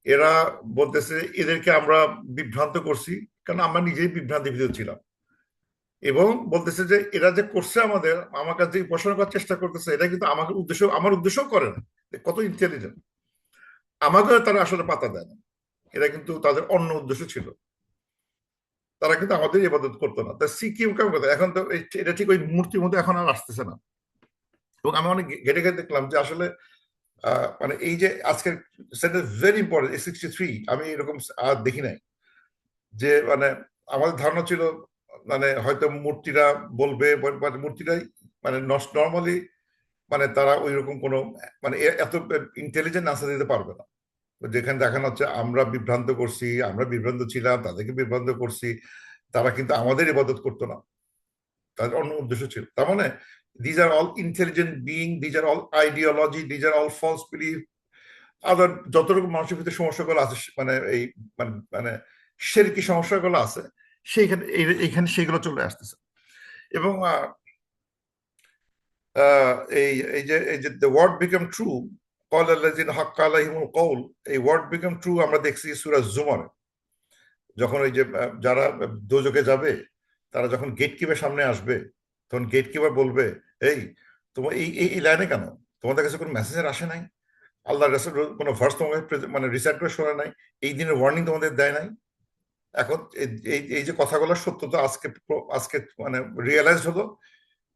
এরা বলতেছে এদেরকে আমরা বিভ্রান্ত করছি কারণ আমরা নিজেই বিভ্রান্তির ভিতর ছিলাম, এবং বলতেছে যে এরা যে করছে আমাদের আমার কাছে উপাসনা করার চেষ্টা করতেছে, এটা কিন্তু আমাকে উদ্দেশ্য, আমার উদ্দেশ্য করে না। কত ইন্টেলিজেন্ট, আমাকে তারা আসলে পাতা দেয় না, এরা কিন্তু তাদের অন্য উদ্দেশ্য ছিল, তারা কিন্তু আমাদের ইবাদত করতো না। তা সি কি কেমন কথা, এখন তো এটা ঠিক ওই মূর্তির মধ্যে এখন আর আসতেছে না। এবং আমি অনেক ঘেটে ঘেটে দেখলাম যে আসলে মানে এই যে আজকের ভেরি ইম্পর্টেন্ট 63, আমি এরকম আর দেখি নাই যে মানে আমাদের ধারণা ছিল মানে হয়তো মূর্তিরা বলবে, মূর্তিরাই মানে নর্মালি মানে তারা ওই রকম কোনো মানে এত ইন্টেলিজেন্ট আনসার দিতে পারবে না। যেখানে দেখানো হচ্ছে আমরা বিভ্রান্ত করছি, আমরা বিভ্রান্ত ছিলাম, তাদেরকে বিভ্রান্ত করছি, তারা কিন্তু আমাদের ইবাদত করতো না, তাদের অন্য উদ্দেশ্য ছিল। তার মানে these are all intelligent being, these are all ideology, these are all false belief, আবার যত রকম মানুষের ভিতরে সমস্যাগুলো আছে মানে এই মানে মানে শিরকি সমস্যাগুলো আছে সেইখানে এইখানে সেগুলো চলে আসতেছে। এবং এই এই যে the word become true, قال الذين حق عليهم القول, এই word become true আমরা দেখছি সূরা জুমারে, যখন ওই যে যারা দোজখে যাবে তারা যখন গেট কিপের সামনে আসবে, তখন গেট কিপার বলবে, এই তোমার এই এই লাইনে কেন, তোমাদের কাছে কোনো মেসেজের আসে নাই, আল্লাহ রাসূল কোনো ভার্স তোমাকে মানে রিসাইট করে শোনা নাই, এই দিনের ওয়ার্নিং তোমাদের দেয় নাই? এখন এই এই যে কথাগুলোর সত্যতা আজকে আজকে মানে রিয়েলাইজ হলো।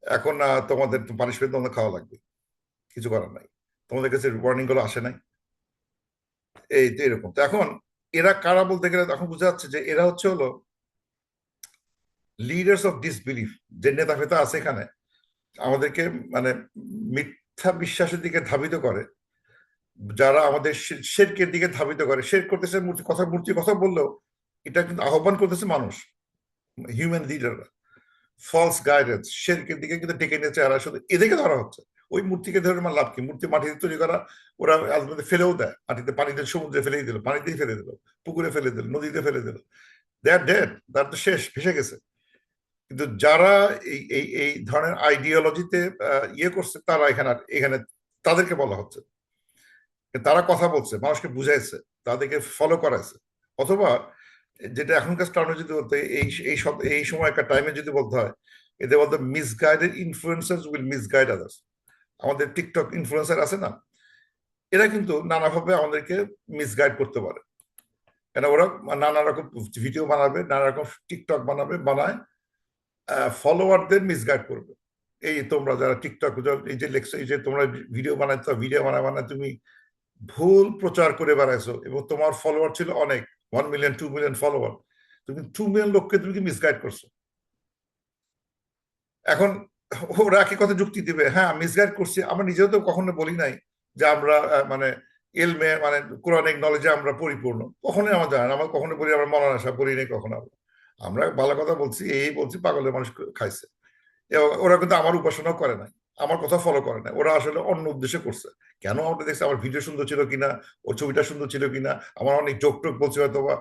এখন তোমাদের পানিশমেন্ট তোমাদের খাওয়া লাগবে, কিছু করার নাই, তোমাদের কাছে ওয়ার্নিং গুলো আসে নাই। এই তো এরকম। তো এখন এরা কারা বলতে গেলে এখন বোঝা যাচ্ছে যে এরা হচ্ছে হলো লিডার্স অফ ডিসবিলিফ। যে নেতা ফেতা আছে এখানে আমাদেরকে মানে মিথ্যা বিশ্বাসের দিকে ধাবিত করে, যারা আমাদের শেরকের দিকে ধাবিত করে, শের করতেছে মূর্তির কথা বললেও এটা কিন্তু আহ্বান করতেছে মানুষ, হিউম্যান লিডাররা। ফলস গাইডেন্স শেরকের দিকে কিন্তু ডেকে নিয়েছে, আর শুধু এদিকে ধরা হচ্ছে। ওই মূর্তিকে ধরে আমার লাভ কি? মূর্তি মাটিতে তৈরি করা, ওরা আলমারিতে ফেলেও দেয়, মাটিতে, পানিতে, সমুদ্রে ফেলেই দিল, পানিতেই ফেলে দিল, পুকুরে ফেলে দিল, নদীতে ফেলে দিল, দে আর ডেড, তার তো শেষ, ভেসে গেছে। কিন্তু যারা এই এই এই ধরনের আইডিওলজিতে ইয়ে করছে, তারা এখানে এখানে তাদেরকে বলা হচ্ছে, তারা কথা বলছে, মানুষকে বুঝাইছে, তাদেরকে ফলো করাইছে। অথবা যেটা এখনকার টার্মে যদি বলতে, এই এই সব এই সময়কার টাইমে যদি বলতে হয়, এদের বলতে misguided influencers will misguide others. আমাদের টিকটক ইনফ্লুয়েন্সার আছে না, এরা কিন্তু নানাভাবে আমাদেরকে মিসগাইড করতে পারে। কেন? ওরা নানা রকম ভিডিও বানাবে, নানা রকম টিকটক বানায় ফলোয়ারদের মিসগাইড করবে। এই তোমরা যারা টিকটক, এই যে লেখছো, এই যে তোমরা ভিডিও বানাইছো, ভিডিও বানায় তুমি ভুল প্রচার করে বেড়াইছো, এবং তোমার ফলোয়ার ছিল অনেক, 1 মিলিয়ন 2 মিলিয়ন ফলোয়ার, তুমি 2 মিলিয়ন লোককে তুমি কি মিসগাইড করছো। এখন ওরা কি কথা যুক্তি দিবে? হ্যাঁ, মিসগাইড করছি, আমরা নিজেও তো কখনো বলি নাই যে আমরা মানে এলমে মানে কোরআনিক নলেজে আমরা পরিপূর্ণ, কখনোই আমার জানা না। আমরা কখনো বলি আমরা মৌলানা সাহেব বলি নাই কখনো। আমরা ভালো কথা বলছি, এই বলছি, পাগলের মানুষ খাইছে। এবং ওরা কিন্তু আমার উপাসনাও করে নাই, আমার কথা ফলো করে না, ওরা আসলে অন্য উদ্দেশ্যে করছে। কেন? আমরা দেখছি আমার ভিডিও সুন্দর ছিল কিনা, ওর ছবিটা সুন্দর ছিল কিনা, আমার অনেক জোক টোক বলছে হয়তো, বা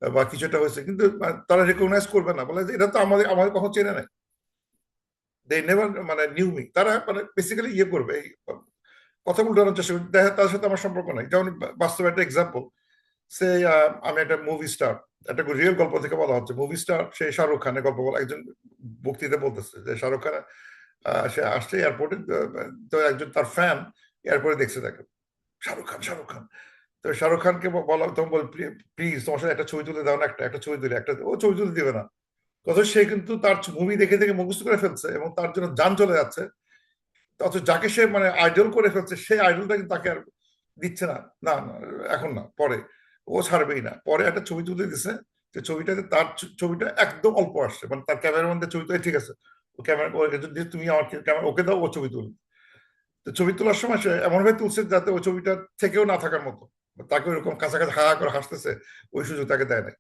বা কিছুটা হয়েছে, কিন্তু তারা রেকগনাইজ করবে না, বলে যে এটা তো আমাদের আমাদের কখন চেনে নাই, দে নেভার মানে নিউ মি। তারা মানে বেসিক্যালি ইয়ে করবে, এই কথা উল্টানোর চেষ্টা করবে, দেখা তার সাথে আমার সম্পর্ক নাই। যেমন বাস্তব একটা এক্সাম্পল, সে আমি একটা মুভি স্টার, একটা রিয়েল গল্প থেকে বলা হচ্ছে, মুভি স্টার সে শাহরুখ খানের গল্প বলা, একজন বক্তৃতা বলতেছে যে শাহরুখ খান সে আসছে এয়ারপোর্টে, তো একজন তার ফ্যান এয়ারপোর্টে দেখছে তাকে, শাহরুখ খান, শাহরুখ খান। তো শাহরুখ খানকে বলা, তখন বল, প্লিজ তোমার সাথে একটা ছবি তুলে দাও না, একটা একটা ছবি তুলে, একটা, ও ছবি তুলে দিবে না। অথচ সে কিন্তু তার মুভি দেখে দেখে মুখস্থ করে ফেলছে, এবং তার জন্য যান চলে যাচ্ছে। অথচ যাকে সে মানে আইডল করে ফেলছে, সেই আইডলটা কিন্তু তাকে আর দিচ্ছে না, না না, এখন না, পরে, ও ছাড়বেই না। পরে একটা ছবি তুলে দিছে, যে ছবিটাতে তার ছবিটা একদম অল্প আসছে, মানে তার ক্যামেরাম্যানদের ছবি তুলে ঠিক আছে, ও ক্যামেরা যদি তুমি আমার ক্যামেরা ওকে দাও, ও ছবি তুলবে। তো ছবি তোলার সময় সে এমন ভাবে তুলছে যাতে ওই ছবিটা থেকেও না থাকার মতো, তাকে ওরকম কাছাকাছি হা হা করে হাসতেছে, ওই সুযোগ তাকে দেয় নাই।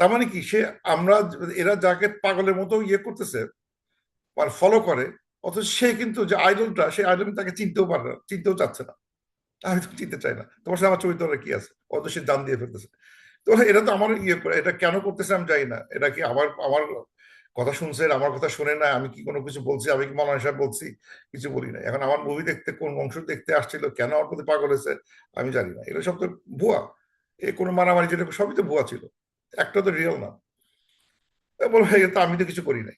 তার মানে কি, সে আমরা এরা যাকে পাগলের মতো ইয়ে করতেছে, মানে ফলো করে, অথচ সে কিন্তু যে আইডলটা, সেই আইডল তাকে চিনতেও পারে না, চিনতেও চাচ্ছে না। আমি তো চিনতে চাই না, তোমার সাথে আমার চরিত্র কি আছে, অত সে দান দিয়ে ফেলতেছে। তো এটা তো আমার ইয়ে করে, এটা কেন করতেছে আমি জানি না। এটা কি আমার আমার কথা শুনছে, আমার কথা শুনে না, আমি কি কোনো কিছু বলছি, আমি কি মৌলানা সাহেব বলছি? কিছু বলি না। এখন আমার মুভি দেখতে কোন অংশ দেখতে আসছিল, কেন আমার প্রতি পাগল হয়েছে, আমি জানি না। এগুলো সব তো ভুয়া, এই কোনো মারামারি যেটা সবই তো ভুয়া ছিল, একটা তো রিয়েল না। বলবো তো আমি তো কিছু করি নাই,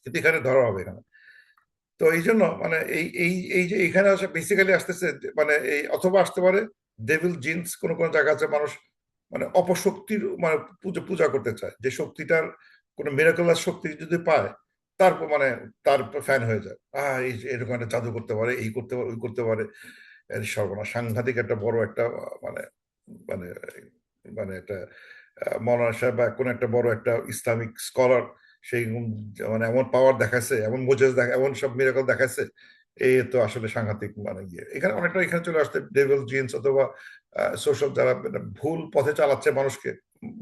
কিন্তু এখানে ধরা হবে এখানে। তো এই জন্য মানে এই এই এই যে এখানে আসে বেসিক্যালি আসতেছে, মানে এই অথবা আসতে পারে ডেভিল জিন্স, কোন কোন জায়গা আছে মানুষ মানে অপশক্তির মানে পূজা পূজা করতে চায়, যে শক্তিটার কোনো মিরাকুলাস শক্তি যদি পায়, তারপর মানে তার ফ্যান হয়ে যায়, এই যে এরকম একটা জাদু করতে পারে, এই করতে পারে, ওই করতে পারে। সর্বনাশ, সাংঘাতিক একটা বড় একটা মানে মানে মানে একটা মৌলানা সাহেব বা কোন একটা বড় একটা ইসলামিক স্কলার, সেই মানে এমন পাওয়ার দেখাচ্ছে, এমন মোজেজ দেখা, এমন সব মিরাকল দেখাচ্ছে, এই তো আসলে সাংঘাতিক মানে ইয়ে। এখানে অনেকটা এখানে চলে আসতে ডেভিল জিন্স, অথবা সোশ্যাল যারা মানে ভুল পথে চালাচ্ছে মানুষকে,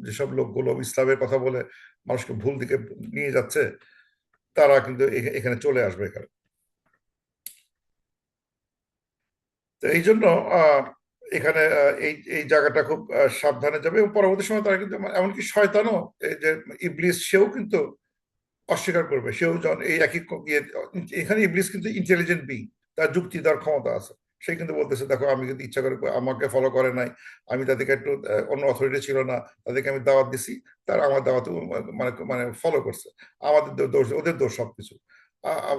যেসব লোকগুলো ইসলামের কথা বলে মানুষকে ভুল দিকে নিয়ে যাচ্ছে, তারা কিন্তু এখানে চলে আসবে এখানে। তো এই জন্য আহ, এখানে এই এই জায়গাটা খুব সাবধানে যাবে, এবং পরবর্তী সময় তারা কিন্তু এমনকি শয়তানও, এই যে ইবলিস, সেও কিন্তু অস্বীকার করবে। সেও যখন এই একই এখানে ইবলিস কিন্তু ইন্টেলিজেন্ট বিং, তার যুক্তি দেওয়ার ক্ষমতা আছে, সে কিন্তু বলতেছে দেখো আমি কিন্তু ইচ্ছা করে আমাকে ফলো করে নাই, আমি তাদেরকে একটু অন্য অথরিটি ছিল না, তাদেরকে আমি দাওয়াত দিছি, তারা আমার দাওয়াত মানে মানে ফলো করছে। আমাদের দোষ, ওদের দোষ সবকিছু।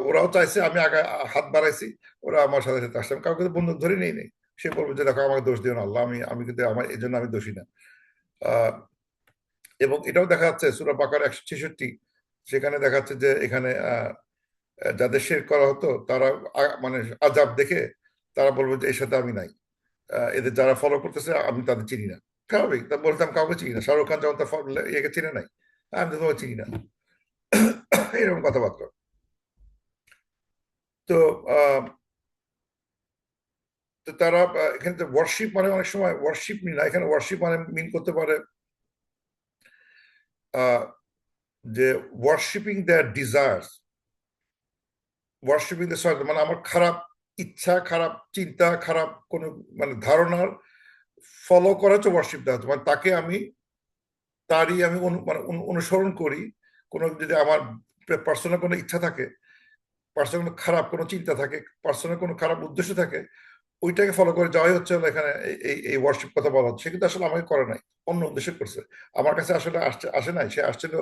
ওরাও চাইছে, আমি আগে হাত বাড়াইছি, ওরা আমার সাথে সাথে আসলাম, কাউকে তো বন্ধু ধরে নেই। সে বলবে যে দেখো আমাকে দোষ দিও না আল্লাহ, আমি আমি কিন্তু আমার এই জন্য আমি দোষী না। আহ এবং এটাও দেখা যাচ্ছে সূরা বাকারা 166, সেখানে দেখা যাচ্ছে যে এখানে যাদের শিরক করা হতো তারা মানে আযাব দেখে তারা বলবে যে এর সাথে আমি নাই, এদের যারা ফলো করতেছে আমি তাদের চিনি না। স্বাভাবিক, তা বলতাম কাউকে চিনি না, শাহরুখ খান যেমন তার ইয়েকে চিনে নাই, আমি তো তোমাকে চিনি না, এরকম কথাবার্তা। তো আহ, তো তারা এখানে ওয়ার্শিপ মানে অনেক সময় ওয়ার্শিপ মিন না, এখানে ওয়ার্শিপ মানে মিন করতে পারে আহ, যে worshipping their desires, worshipping the soil, মানে আমার খারাপ ইচ্ছা, খারাপ চিন্তা, খারাপ কোনো মানে ধারণার ফলো করা হচ্ছে ওয়ার্শিপ দেওয়া হচ্ছে, মানে তাকে আমি তারই আমি মানে অনুসরণ করি। কোনো যদি আমার পার্সোনাল কোনো ইচ্ছা থাকে, পার্সোনাল কোনো খারাপ কোনো চিন্তা থাকে, পার্সোনাল কোনো খারাপ উদ্দেশ্য থাকে, ওইটাকে ফলো করে যাওয়াই হচ্ছে হলো এখানে এই এই ওয়ার্শিপ কথা বলা হচ্ছে। সে কিন্তু আসলে আমাকে করে নাই, অন্য উদ্দেশ্য করছে। আমার কাছে আসলে আসে নাই, সে আসছিল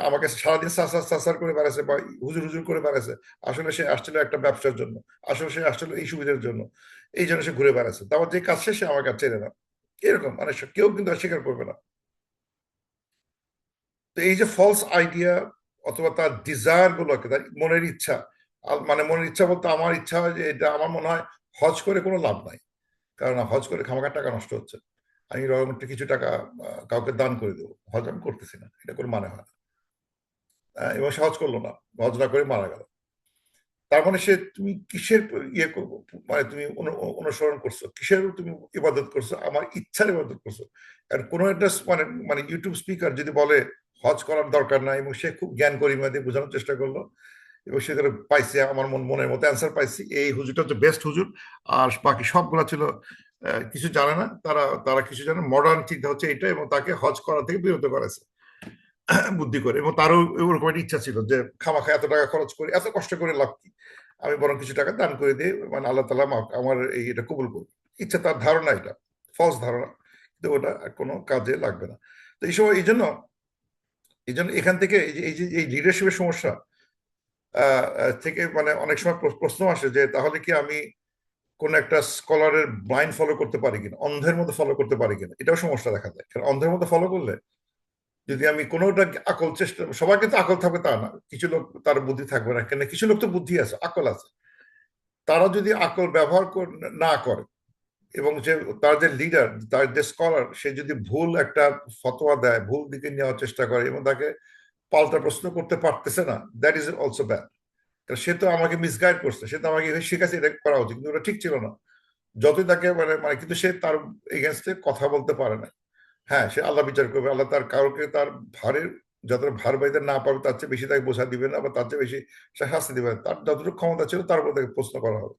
আমার কাছে সারাদিন সাসার করে বেড়াচ্ছে বা হুজুর হুজুর করে বেড়াচ্ছে, আসলে সে আসছিল একটা ব্যবসার জন্য, আসলে সে আসছিল এই সুবিধার জন্য, এই জন্য সে ঘুরে বেড়াচ্ছে। তারপর যে কাজ সে আমার কাছে চেনে না, এরকম মানে কেউ কিন্তু আর স্বীকার করবে না। তো এই যে ফলস আইডিয়া অথবা তার ডিজায়ার গুলোকে, তার মনের ইচ্ছা, মানে মনের ইচ্ছা বলতে আমার ইচ্ছা হয় যে এটা আমার মনে হয় হজ করে কোনো লাভ নাই, কারণ হজ করে খামাখার টাকা নষ্ট হচ্ছে, আমি কিছু টাকা কাউকে দান করে দেবো, হজ আমি করতেছি না, এটা কোনো মানে হয় না। এবং সে হজ করলো না, হজ না করে মারা গেল। তার মানে সে তুমি কিসের ইয়ে করবো, মানে তুমি অনুসরণ করছো কিসের, তুমি ইবাদত করছো, আমার ইচ্ছার ইবাদত করছো। আর কোনো একটা মানে মানে ইউটিউব স্পিকার যদি বলে হজ করার দরকার নাই, এবং সে খুব জ্ঞান গরিমা দিয়ে বোঝানোর চেষ্টা করলো, এবং সে তারা পাইছে আমার মনের মতো অ্যান্সার পাইছি, এই হুজুরটা হচ্ছে বেস্ট হুজুর, আর বাকি সবগুলা ছিল কিছু জানে না, তারা তারা কিছু জানে, মডার্ন চিন্তা হচ্ছে এটা, এবং তাকে হজ করা থেকে বিরত করেছে বুদ্ধি করে। এবং তারও ওরকম একটা ইচ্ছা ছিল যে খামাখা এত টাকা খরচ করে এত কষ্ট করে লাভ কি, আমি বরং কিছু টাকা দান করে দিয়ে মানে আল্লাহ তালা আমার এই এটা কবুল করবে। ইচ্ছা, তার ধারণা এটা ফলস ধারণা, কিন্তু ওটা কোনো কাজে লাগবে না। তো এই সময় এই জন্য এখান থেকে এই যে এই লিডারশিপের সমস্যা থেকে মানে অনেক সময় প্রশ্ন আসে যে তাহলে কি আমি কোন একটা স্কলারের ব্লাইন্ড ফলো করতে পারি কিনা, অন্ধের মধ্যে ফলো করতে পারি কিনা, এটাও সমস্যা দেখা যায়। কারণ অন্ধের মধ্যে ফলো করলে যদি আমি কোনোটা আকল চেষ্টা, সবার কিন্তু আকল থাকবে তা না, কিছু লোক তার বুদ্ধি থাকবে না, কেন কিছু লোক তো বুদ্ধি আছে, আকল আছে, তারা যদি আকল ব্যবহার না করে, এবং যে তার যে লিডার, তার যে স্কলার, সে যদি ভুল একটা ফতোয়া দেয়, ভুল দিকে নেওয়ার চেষ্টা করে, এবং তাকে পাল্টা প্রশ্ন করতে পারতেছে না, দ্যাট ইজ অলসো ব্যাড। সে তো আমাকে মিসগাইড করছে, সে তো আমাকে শিখাচ্ছে এটা করা উচিত, কিন্তু ওটা ঠিক ছিল না। যতই তাকে মানে মানে কিন্তু সে তার এগেনস্টে কথা বলতে পারে না। হ্যাঁ, সে আল্লাহ বিচার করবে, আল্লাহ তার কাউকে তার ভারের যতটা ভার বাইতে না পারবে তার চেয়ে বেশি তাকে বোঝা দিবে না, বা তার চেয়ে বেশি সে শাস্তি দিবে না, তার যতটুকু ক্ষমতা ছিল তার উপর তাকে প্রশ্ন করা হবে।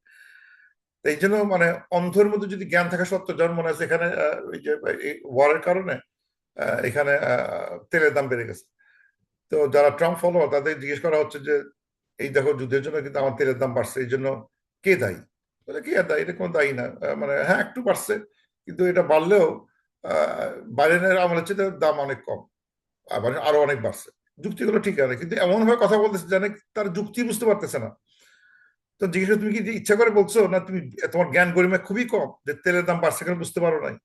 তো এই জন্য মানে অন্ধের মধ্যে যদি জ্ঞান থাকা সত্ত্বেও, যেমন মনে আছে এখানে ওই যে ওয়ারের কারণে এখানে তেলের দাম বেড়ে গেছে। তো যারা ট্রাম্প ফলোয়ার তাদের জিজ্ঞেস করা হচ্ছে যে এই দেখো যুদ্ধের জন্য কিন্তু আমার তেলের দাম বাড়ছে, এই জন্য কে দায়ী? বলে কে আর দায়ী, এটা কোনো দায়ী না, মানে হ্যাঁ একটু বাড়ছে, কিন্তু এটা বাড়লেও বাইডেনের আমলের চেয়ে দাম অনেক কম, আবার আরো অনেক বাড়ছে। যুক্তিগুলো ঠিক আছে, কিন্তু এমন ভাবে কথা বলতেছে জানে তার যুক্তি বুঝতে পারতেছে না। তো জিজ্ঞেস তুমি কি ইচ্ছা করে বলছো, না তুমি তোমার জ্ঞান গরিমা খুবই কম যে তেলের দাম বাড়ছে কেন বুঝতে পারো নাই?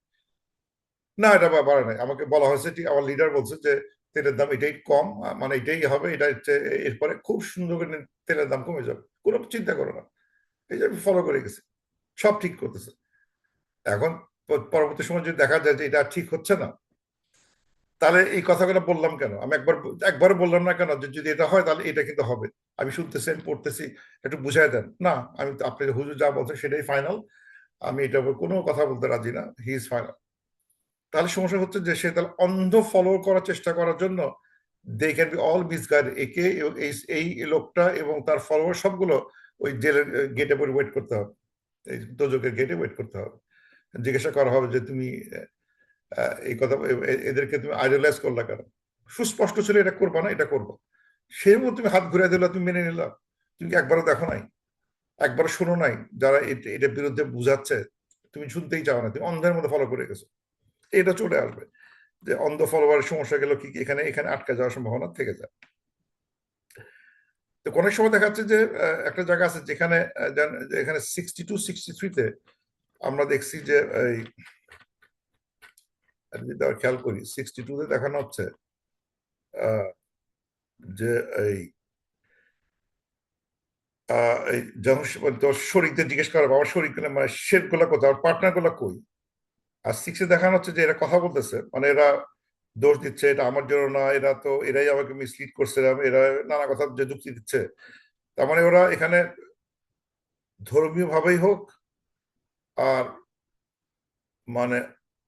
না, এটা বাড়ে নাই, আমাকে বলা হয়েছে, ঠিক আমার লিডার বলছে যে তেলের দাম এটাই কম, মানে এটাই হবে, এটা হচ্ছে এরপরে খুব সুন্দর করে তেলের দাম কমে যাবে, কোনো চিন্তা করো না। এই যে ফলো করে গেছে, সব ঠিক করতেছে। এখন পরবর্তী সময় যদি দেখা যায় যে এটা ঠিক হচ্ছে না, তাহলে এই কথাগুলো বললাম কেন? আমি একবার বললাম না কেন যে যদি এটা হয় তাহলে এটা কিন্তু হবে, আমি শুনতেছি, আমি পড়তেছি, একটু বুঝাই দেন না, আমি তো আপনি হুজুর যা বলছেন সেটাই ফাইনাল, আমি এটা কোনো কথা বলতে রাজি না, হি ইজ ফাইনাল। তাহলে সমস্যা হচ্ছে যে সে তাহলে অন্ধ ফলো করার চেষ্টা করার জন্য they can be all misguide, একে এবং এই লোকটা এবং তার ফলোয়ার সবগুলো ওই জেলের গেটে পরে ওয়েট করতে হবে, এই দোজকের গেটে ওয়েট করতে হবে। জিজ্ঞাসা করা হবে যে তুমি এই কথা এদেরকে তুমি আইডলাইজ করলা কেন? সুস্পষ্ট ছিল এটা করবা না, এটা করবো, সেই মতো তুমি হাত ঘুরে দিলা, তুমি মেনে নিলা, তুমি কি একবারও দেখো নাই? একবার শোনো নাই যারা এটার বিরুদ্ধে বুঝাচ্ছে, তুমি শুনতেই চাও না, তুমি অন্ধের মধ্যে ফলো করে গেছো। এটা চলে আসবে যে অন্ধ ফলোয়ারের সমস্যা গেল কি এখানে এখানে আটকে যাওয়ার সম্ভাবনা থেকে যায়। তো অনেক সময় দেখা যাচ্ছে যে একটা জায়গা আছে যেখানে এখানে 62 63-তে আমরা দেখছি যে এই যদি খেয়াল করি 62-তে দেখানো হচ্ছে আহ, যে এই এই যখন তোর শরীরদের জিজ্ঞেস করা আমার শরীর মানে শেপ গুলা কোথায়, আমার পার্টনার গুলা কই। আর 6-এ দেখানো হচ্ছে যে এরা কথা বলতেছে, মানে এরা দোষ দিচ্ছে, এটা আমার জন্য না, এরা তো এরাই আমাকে মিসলিড করছে, এরা নানা কথা যে যুক্তি দিচ্ছে। তার মানে ওরা এখানে ধর্মীয় ভাবেই হোক আর মানে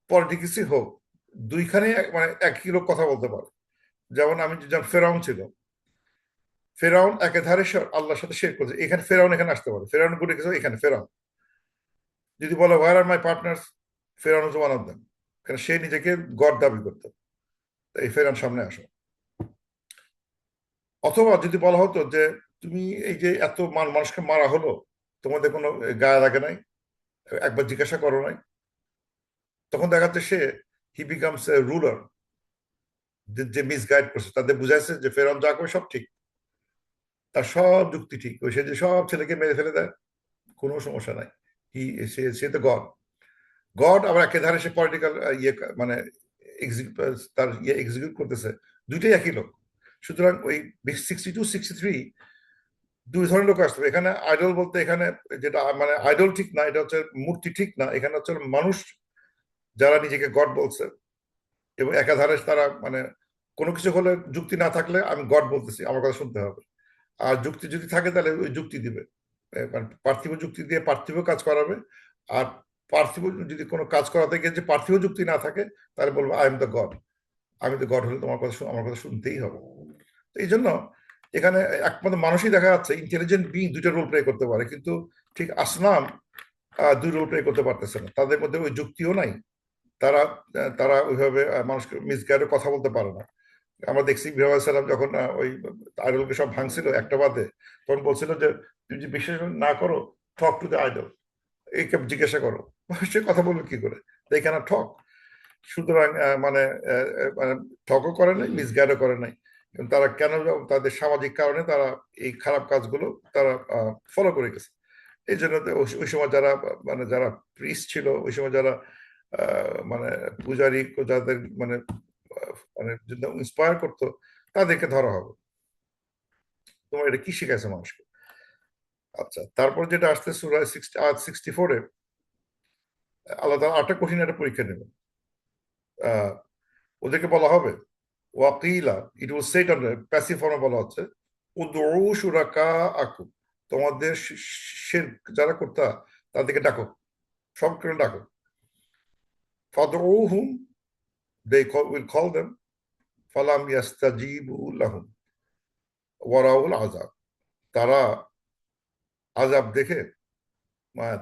পলিটিক্সই হোক, দুইখানে মানে একই লোক কথা বলতে পারে। যেমন আমি যেমন ফেরাউন ছিল, ফেরাউন একেধারে আল্লাহর সাথে শেয়ার করছে, এখানে ফেরাউন এখানে আসতে পারে, ফেরাউন গুলি গেছে এখানে ফেরাউন যদি বলে ওয়ার আর মাই পার্টনার, ফেরাউন ওয়ান অফ দেম, কারণ সে নিজেকে গড দাবি করতো, এই ফেরাউন সামনে আসো। অথবা যদি বলা হতো যে তুমি এই যে এত মানুষকে মারা হলো, তোমাদের কোনো গায়ে লাগে নাই, একবার জিজ্ঞাসা করো নাই, তখন দেখা যাচ্ছে সে হি বিকামস এ রুলার, যে মিসগাইড করছে তাদের বুঝাইছে যে ফেরাউন যা করে সব ঠিক, তার সব যুক্তি ঠিক, ওই সে যে সব ছেলেকে মেরে ফেলে দেয় কোনো সমস্যা নাই, হি সে তো গড। গড আবার একেধারে সে পলিটিক্যাল ইয়ে মানে তার ইয়ে এক্সিকিউট করতেছে, দুইটাই একই লোক। সুতরাং ওই 62 63 দুই ধরনের লোক আসতে হবে এখানে। আইডল বলতে এখানে যেটা মানে আইডল ঠিক না, এটা হচ্ছে মূর্তি ঠিক না, এখানে হচ্ছে মানুষ যারা নিজেকে গড বলছে এবং একাধারে তারা মানে কোনো কিছু হলে যুক্তি না থাকলে আমি গড বলতেছি আমার কথা শুনতে হবে, আর যুক্তি যদি থাকে তাহলে ওই যুক্তি দিবে, মানে পার্থিব যুক্তি দিয়ে পার্থিব কাজ করাবে। আর পার্থিব যদি কোনো কাজ করাতে গিয়ে যে পার্থিব যুক্তি না থাকে তাহলে বলবো আই এম দ্য গড, আমি তো গড হলে তোমার কথা আমার কথা শুনতেই হবে। তো এই জন্য এখানে একমাত্র মানুষই দেখা যাচ্ছে ইন্টেলিজেন্ট বিং দুইটা রোল প্লে করতে পারে, কিন্তু ঠিক আসনাম দুই রোল প্লে করতে পারতেছে না, তাদের মধ্যে ওই যুক্তিও নাই। তারা তারা ওইভাবে মানুষকে মিসগাইডে কথা বলতে পারে না। আমরা দেখছি ইব্রাহিম আলাইহিস সালাম যখন ওই আইডলকে সব ভাঙছিল একটা বাদে, তখন বলছিল যে তুমি যে বিশ্বাস না করো, টক টু দ্য আইডল, একে জিজ্ঞাসা করো, সে কথা বলবে কি করে, দে ক্যানট টক। সুতরাং মানে মানে ঠকও করে নাই, মিসগাইডও করে নাই। তারা কেন তাদের সামাজিক কারণে তারা এই খারাপ কাজগুলো তারা ফলো করে গেছে। এই জন্য ওই সময় যারা মানে যারা প্রিস্ট ছিল, ওই সময় যারা মানে পূজারী যাদের মানে মানে ইন্সপায়ার করতো তাদেরকে ধরা হবে। তোমার এটা কি শিখাইছে মানুষকে? আচ্ছা, তারপর যেটা আসতে সূরা 64-এ আল্লাহ তাআলা আরেকটা কঠিন একটা পরীক্ষা নেবেন। ওদেরকে বলা হবে ওয়াকিলা, ইট ওয়াজ সেড অন প্যাসিভ ফর্মে বলা হচ্ছে উদউ শুরাকা আকুম, তোমাদের শিরক যারা করতা তাদেরকে ডাকো, সবকে ডাকো। ফাদউহুম, দে উইল কল দেম, ফালাম ইয়াস্তাজিবু লাহুম ওয়ারাউল আযাব, তারা আযাব দেখে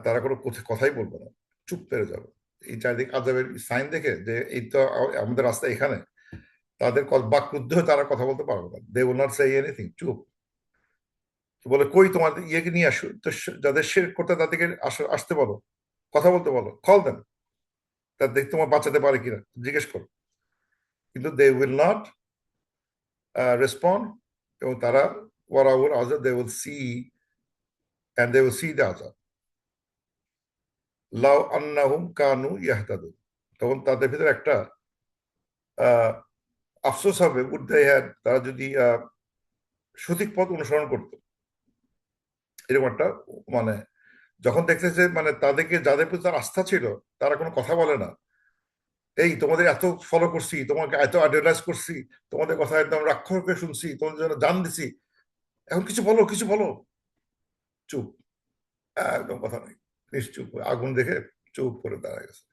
তারা কোনো কথাই বলবে না, চুপ করে যাবে। এই চারিদিক আযাবের সাইন দেখে যে এই তো আমাদের রাস্তা এখানে, তাদের বাকরুদ্ধ হয়ে তারা কথা বলতে পারবে না, they will not say anything, চুপ। বলে কই তোমাদের ইয়েকে নিয়ে আসো, তো যাদের শিরক করতে তাদেরকে আসতে বলো, কথা বলতে বলো, কল দেন, তাদের তোমার বাঁচাতে পারে কিনা জিজ্ঞেস করো। কিন্তু দে উইল নট রেসপন্ড, এবং তারা ওয়ারাউল আযাব, they will see and they will see the আযাব লাউ আন্নাহুম কানু ইয়াহতাদুন, তখন তাদের ভিতরে একটা আফসোস হবে, উড দে হ্যাড, তারা যদি সঠিক পথ অনুসরণ করতো। এরকম একটা মানে যখন দেখতেছে মানে তাদেরকে যাদের প্রতি তার আস্থা ছিল তারা কোনো কথা বলে না, এই তোমাদের এত ফলো করছি, তোমাকে এত অ্যাডভার্টাইজ করছি, তোমাদের কথা একদম রাক্ষর করে শুনছি, তোমাদের জন্য জান দিছি, এখন কিছু বলো কিছু বলো, চুপ, একদম কথা নেই, নিশ্চুপ, আগুন দেখে চুপ করে দাঁড়ায় গেছে।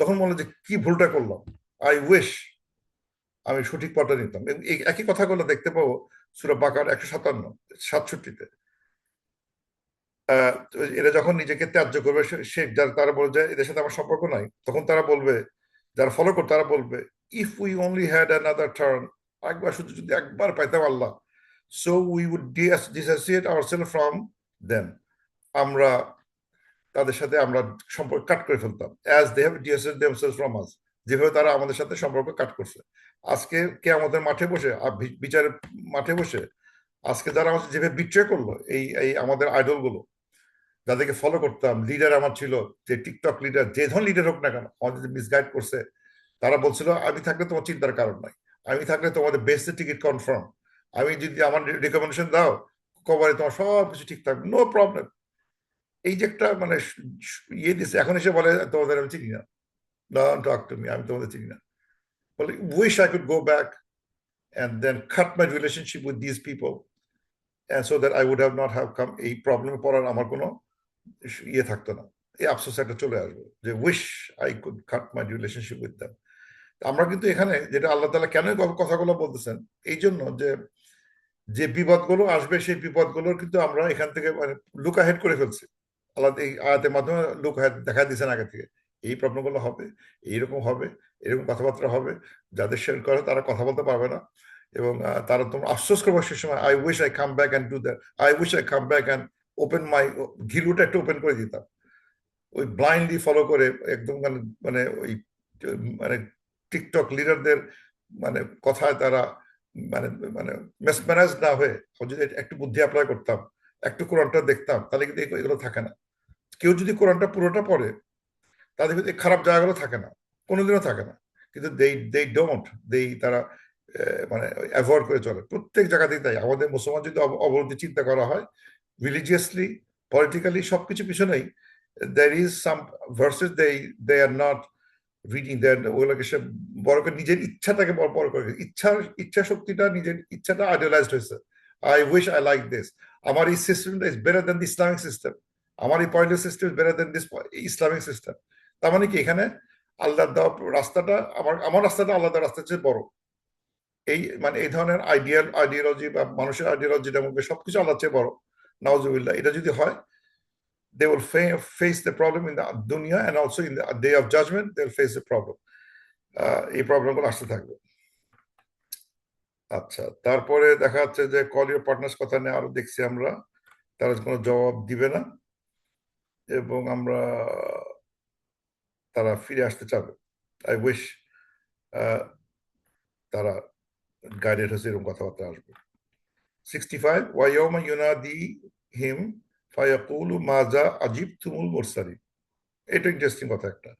তখন মনে যে কি ভুলটা করলাম, আই উইশ আমি সঠিক পথটা নিতাম। এই একই কথাগুলো দেখতে পাবো সূরা বাকার 157-67-তে। এরা যখন নিজেকে ত্যায্য করবে, সে যারা তারা বলবে যে এদের সাথে আমার সম্পর্ক নাই, তখন তারা বলবে, যারা ফলো করবে তারা বলবে if we only had another turn, একবার শুধু যদি একবার পাইতাম আল্লাহ, so we would disassociate ourself from them, আমরা তাদের সাথে আমরা সম্পর্ক কাট করে ফেলতাম, as they have distance themselves from us, যেভাবে তারা আমাদের সাথে সম্পর্ক কাট করছে। আজকে কে আমাদের মাঠে বসে বিচারের মাঠে বসে আজকে যারা আমাদের যেভাবে বিট্রে করলো, এই এই আমাদের আইডল গুলো যাদেরকে ফলো করতাম, লিডার আমার ছিল, যে টিকটক লিডার, যে ধরনের লিডার হোক না কেন, আমাদের মিসগাইড করছে। তারা বলছিল আমি থাকলে তোমার চিন্তার কারণ নাই, আমি থাকলে তোমাদের বেস্টের টিকিট কনফার্ম, আমি যদি আমার রেকমেন্ডেশন দাও কবারে তোমার সব কিছু ঠিক থাকবে, নো প্রবলেম। এই যে একটা মানে ইয়ে দিচ্ছে, এখন এসে বলে তোমাদের আমি চিনি না, ডোন্ট টক টু মি, আমি তোমাদের চিনি না। বলে wish I could go back and then cut my relationship with these people, and so that I would have not have come, এই প্রবলেমে পড়ার আমার কোনো ইয়ে থাকতো না, এই আফসোস একটা চলে আসবে যে wish I could cut my relationship with them. আমরা কিন্তু এখানে যেটা আল্লাহ তাআলা কেন কথাগুলো বলতেছেন, এই জন্য যে যে বিপদগুলো আসবে সেই বিপদগুলোর কিন্তু আমরা এখান থেকে মানে লুক আহেড করে ফেলছি। আল্লাহ এই আয়াতের মাধ্যমে লুক আহেড দেখা দিয়েছেন আগে থেকে, এই প্রবলেমগুলো হবে, এইরকম হবে, এরকম কথাবার্তা হবে, যাদের শেয়ার করে তারা কথা বলতে পারবে না, এবং তারা তোমরা আফসোস করবো সে সময়, I wish I come back and do that, I wish I come back and open my, ঘিলুটা একটু ওপেন করে দিতাম। ওই ব্লাইন্ডলি ফলো করে একদম মানে মানে ওই মানে টিকটক লিডারদের মানে কথায় তারা মানে মানে মেসমেরাইজ না হয়ে যদি একটু বুদ্ধি অ্যাপ্লাই করতাম, একটু কোরআনটা দেখতাম, তাহলে কিন্তু এগুলো থাকে না। কেউ যদি কোরআনটা পুরোটা পড়ে তাদের কিন্তু খারাপ জায়গাগুলো থাকে না, কোনোদিনও থাকে না। কিন্তু দে ডোন্ট, তারা মানে অ্যাভয়েড করে চলে প্রত্যেক জায়গাতেই। তাই আমাদের মুসলমান যদি অবনতি চিন্তা করা হয় রিলিজিয়াসলি, পলিটিক্যালি, সবকিছু পিছনেই there is some verses they are not reading, দেন ওগুলোকে সে বড় করে নিজের ইচ্ছাটাকে বড় করে, ইচ্ছা শক্তিটা, নিজের ইচ্ছাটা আইডিয়ালাইজড হয়েছে। I wish I like this, আমার এই সিস্টেমটা is better then the Islamic system, আমার এই পয়েন্টের system is better then this Islamic system. তার মানে কি এখানে আল্লাহ দেওয়া রাস্তাটা, আমার আমার রাস্তাটা আল্লাহ দেওয়া রাস্তার চেয়ে বড়। এই মানে এই ধরনের আইডিয়ালজি বা মানুষের আইডিয়ালজিটার মধ্যে সবকিছু আল্লাহর চেয়ে বড়, নাউজুবিল্লাহ। এটা যদি হয়, they will face the problem in the dunya, and also in the day of judgment they'll face the problem, এই প্রবলেমগুলো আসতে থাকবে। আচ্ছা, তারপরে দেখা যাচ্ছে যে কল ইউর পার্টনার্স কথা নিয়ে আরো দেখছি আমরা, তারা কোনো জবাব দিবে না এবং আমরা তারা ফিরে আসতে চাবে। আই উইশ তারা গাইডেড হচ্ছে এরকম কথাবার্তা আসবে। 65 ওয়াইয়াউমা ইউনাদি হিম ফায়াকুলু মাজা আজিবতুমুল মুরসালিন, এটা ইন্টারেস্টিং কথা একটা।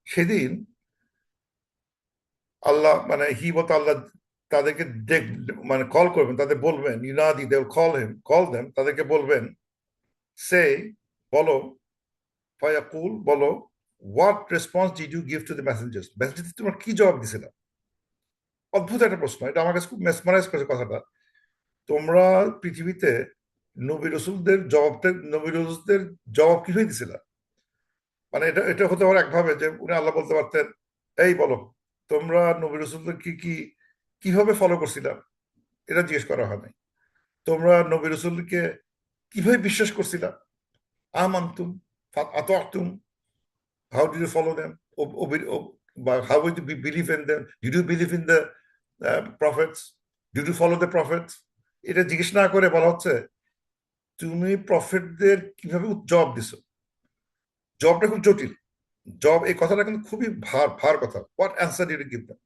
সেদিন আল্লাহ মানে আল্লাহ তাদেরকে মানে কল করবেন, তাদের বলবেন, ইউনাদি, দে উইল কল দেম, তাদেরকে বলবেন, সে বলো, ফায়াকুল বলো, what response did you give to the messengers, messenger তোমার কি জবাব দিছিলাম? অদ্ভুত একটা প্রশ্ন, এটা আমার কাছে খুব মেসমারাইজ করেছে কথাটা। তোমরা পৃথিবীতে নবী রসুলদের জবাব কিভাবে দিছিলাম? মানে এটা এটা হতে পারে একভাবে যে উনি আল্লাহ বলতে পারতেন, এই বলো তোমরা নবী রসুলদের কিভাবে ফলো করছিলাম, এটা জিজ্ঞেস করা হয় নাই। তোমরা নবী রসুলকে কিভাবে বিশ্বাস করছিলাম, আমানতুম, আতাতুম, how do you follow them, বা how do you believe in them, did you believe in the prophets, did you follow the prophets. এটা জিজ্ঞেস না করে বলা হচ্ছে তুমি প্রফেটদের কিভাবে জবাব দিছো। জবটা খুব জটিল, এই কথাটা কিন্তু খুবই ভার কথা, what answer did you give them.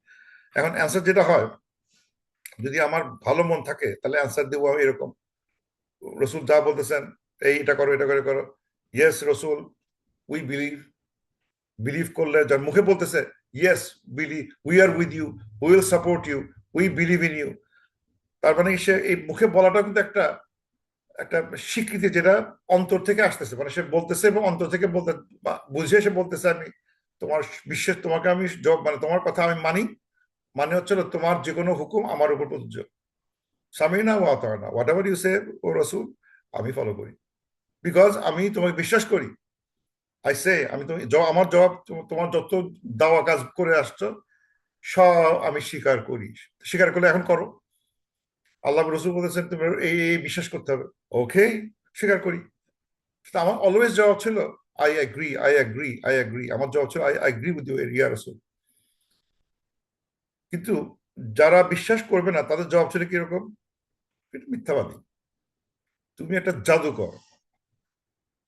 এখন অ্যান্সার যেটা হয়, যদি আমার ভালো মন থাকে তাহলে অ্যান্সার দেবো আমি এরকম, রসুল যা বলতেছেন এই এটা করো, এটা করে করো, ইয়েস রসুল উই বিলিভ করলে, যার মুখে বলতেছে yes believe, we are with you, we will support you, we believe in you, তার মানে সে এই মুখে বলাটা কিন্তু একটা একটা স্বীকৃতি, যেটা অন্তর থেকে আসতেছে, মানে সে বলতেছে এবং অন্তর থেকে বলতে বুঝে সে বলতেছে আমি তোমার বিশ্বাস, তোমাকে আমি মানে তোমার কথা আমি মানি, মানে হচ্ছে তোমার যে কোনো হুকুম আমার উপর প্রযোজ্য, সামিনা ওয়া আতানা, হোয়াট এভার ইউ সে ও রসুল, আমি ফলো করি, বিকজ আমি তোমাকে বিশ্বাস করি। আই সে, আমি তুমি আমার জবাব, তোমার যত দাওয়া কাজ করে আসছো সব আমি স্বীকার করি, স্বীকার করলে এখন করো। আল্লাহ রসুল বলেছেন তুমি এই বিশ্বাস করতে হবে, ওকে স্বীকার করি। আমার অলওয়েজ জবাব ছিল I agree, I agree, I agree, আমার জবাব ছিল আই অ্যাগ্রি উইথ ইউ ইয়া রাসূল। কিন্তু যারা বিশ্বাস করবে না তাদের জবাব ছিল কিরকম, মিথ্যাবাদী, তুমি একটা জাদুকর,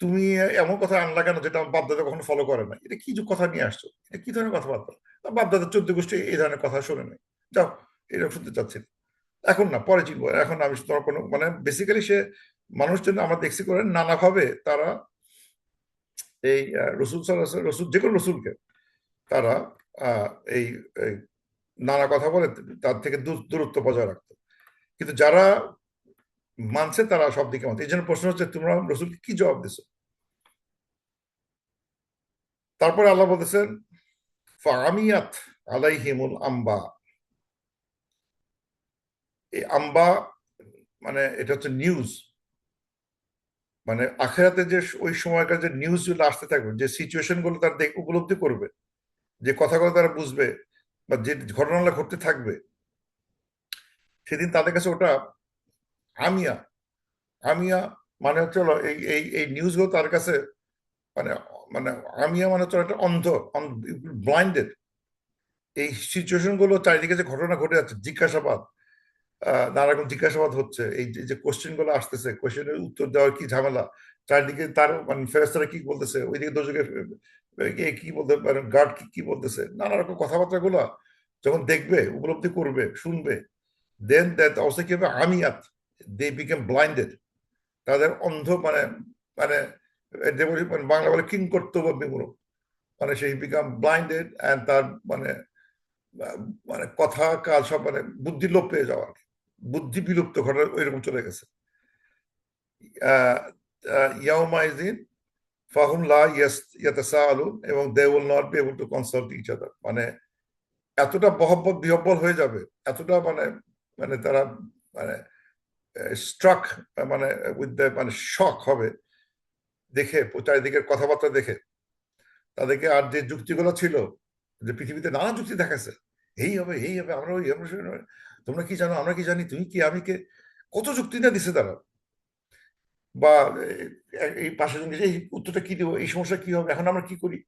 তুমি এমন কথা আনলা কেন যেটা আমার বাপদাদা কখনো ফলো করে না? এটা কি যে কথা নিয়ে আসছো? এটা কি ধরনের কথাবার্তা? বাপদাদা 14 গোষ্ঠী এই ধরনের কথা শোনে নাই। যাও, এরকম শুনতে চাচ্ছি না। এখন না, পরে চিনবো। এখন আমি তোমার কোনো মানে বেসিক্যালি সে মানুষজন আমরা দেখছি করে নানাভাবে তারা এই রসুল সাল্লাল্লাহু রসুল যে কোনো রসুলকে তারা আহ, এই এই নানা কথা বলে তার থেকে দূরত্ব বজায় রাখতো। কিন্তু যারা মানছে তারা সব দিকে মানছে। এই জন্য প্রশ্ন হচ্ছে তোমরা রসুলকে কি জবাব দিছো? তারপরে আল্লাহ বলতেছেন ফামিয়াত আলাইহিমুল আম্বা। এই আম্বা মানে এটা হচ্ছে নিউজ, মানে আখেরাতে যে ওই সময়কার যে নিউজ গুলো আসতে থাকবে, যে সিচুয়েশন গুলো তারা উপলব্ধি করবে, যে কথাগুলো তারা বুঝবে, বা যে ঘটনাগুলো ঘটতে থাকবে, সেদিন তাদের কাছে ওটা আমিয়া। আমিয়া মানে হচ্ছে হলো এই এই এই নিউজগুলো তার কাছে মানে মানে আমিয়া মানে হচ্ছে একটা অন্ধ, ব্লাইন্ডেড। এই সিচুয়েশন গুলো চারিদিকে যে ঘটনা ঘটে যাচ্ছে, জিজ্ঞাসাবাদ, নানা রকম জিজ্ঞাসাবাদ হচ্ছে, এই যে যে কোশ্চেন গুলো আসতেছে, কোশ্চেনের উত্তর দেওয়ার কি ঝামেলা, চারিদিকে তার মানে ফেরেস্তারা কি বলতেছে, ওইদিকে দোষকে কি বলতে মানে গার্ড কি কি বলতেছে, নানা রকম কথাবার্তা গুলো যখন দেখবে, উপলব্ধি করবে, শুনবে, দেন দ্যাট অবস্থা কি হবে? আমিয়াত, দে বিকেম ব্লাইন্ডেড। তাদের অন্ধ মানে মানে মানে বাংলা বলে কিংকর্তব্য বিমূঢ়, মানে সেই বিকাম ব্লাইন্ডেড অ্যান্ড তার মানে মানে কথা কাজ সব মানে বুদ্ধি লোপ পেয়ে যাওয়া, বুদ্ধি বিলুপ্ত ঘটনা ওইরকম চলে গেছে। ইয়াউমাইজিন ফাহুম লা ইয়াতাসাআলুন, এবং they will not be able to consult each other. মানে এতটা বহব্বল বিহব্বল হয়ে যাবে, এতটা মানে মানে তারা মানে স্ট্রাক মানে উইথ দ্য মানে শক হবে দেখে, চারিদিকের কথাবার্তা দেখে। তাদেরকে আর যে যুক্তিগুলো ছিল, যে পৃথিবীতে নানা যুক্তি দেখাচ্ছে, এই হবে এই হবে, আমরা ওই আমরা তোমরা কি জানো আমরা কি জানি, তুমি কি আমি কে, কত যুক্তি না দিছে তারা। বা এই পাশের জনকে যে এই উত্তরটা কি দেবো, এই সমস্যা কি হবে, এখন আমরা কি করি?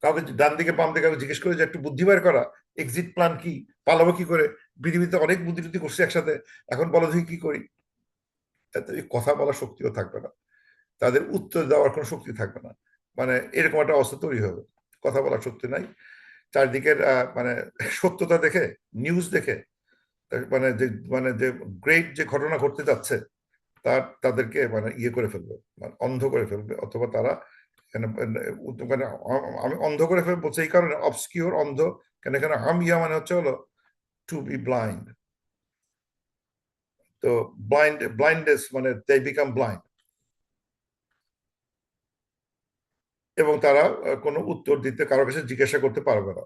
কাউকে ডান দিকে বাম দিকে কাউকে জিজ্ঞেস করে যে একটু বুদ্ধি বের করা, এক্সিট প্ল্যান কি, পালাবো কি করে, পৃথিবীতে অনেক বুদ্ধি টুদ্ধি করছি একসাথে, এখন বলো দেখি কি করি। তাতে এই কথা বলার শক্তিও থাকবে না, তাদের উত্তর দেওয়ার কোনো শক্তি থাকবে না। মানে এরকম একটা অবস্থা তৈরি হবে, কথা বলার শক্তি নাই। চারদিকের মানে সত্যতা দেখে, নিউজ দেখে, মানে যে গ্রেট যে ঘটনা ঘটতে যাচ্ছে, তাদেরকে মানে ইয়ে করে ফেলবে, মানে অন্ধ করে ফেলবে, অথবা তারা মানে আমি অন্ধ করে ফেলবো বলছি এই কারণে অবস্কিওর অন্ধ, কেন এখানে হামিয়া মানে হচ্ছে হলো টু বি ব্লাইন্ড। তো ব্লাইন্ডনেস মানে দে বিকাম ব্লাইন্ড, এবং তারা কোনো উত্তর দিতে, কারো কাছে জিজ্ঞাসা করতে পারবে না।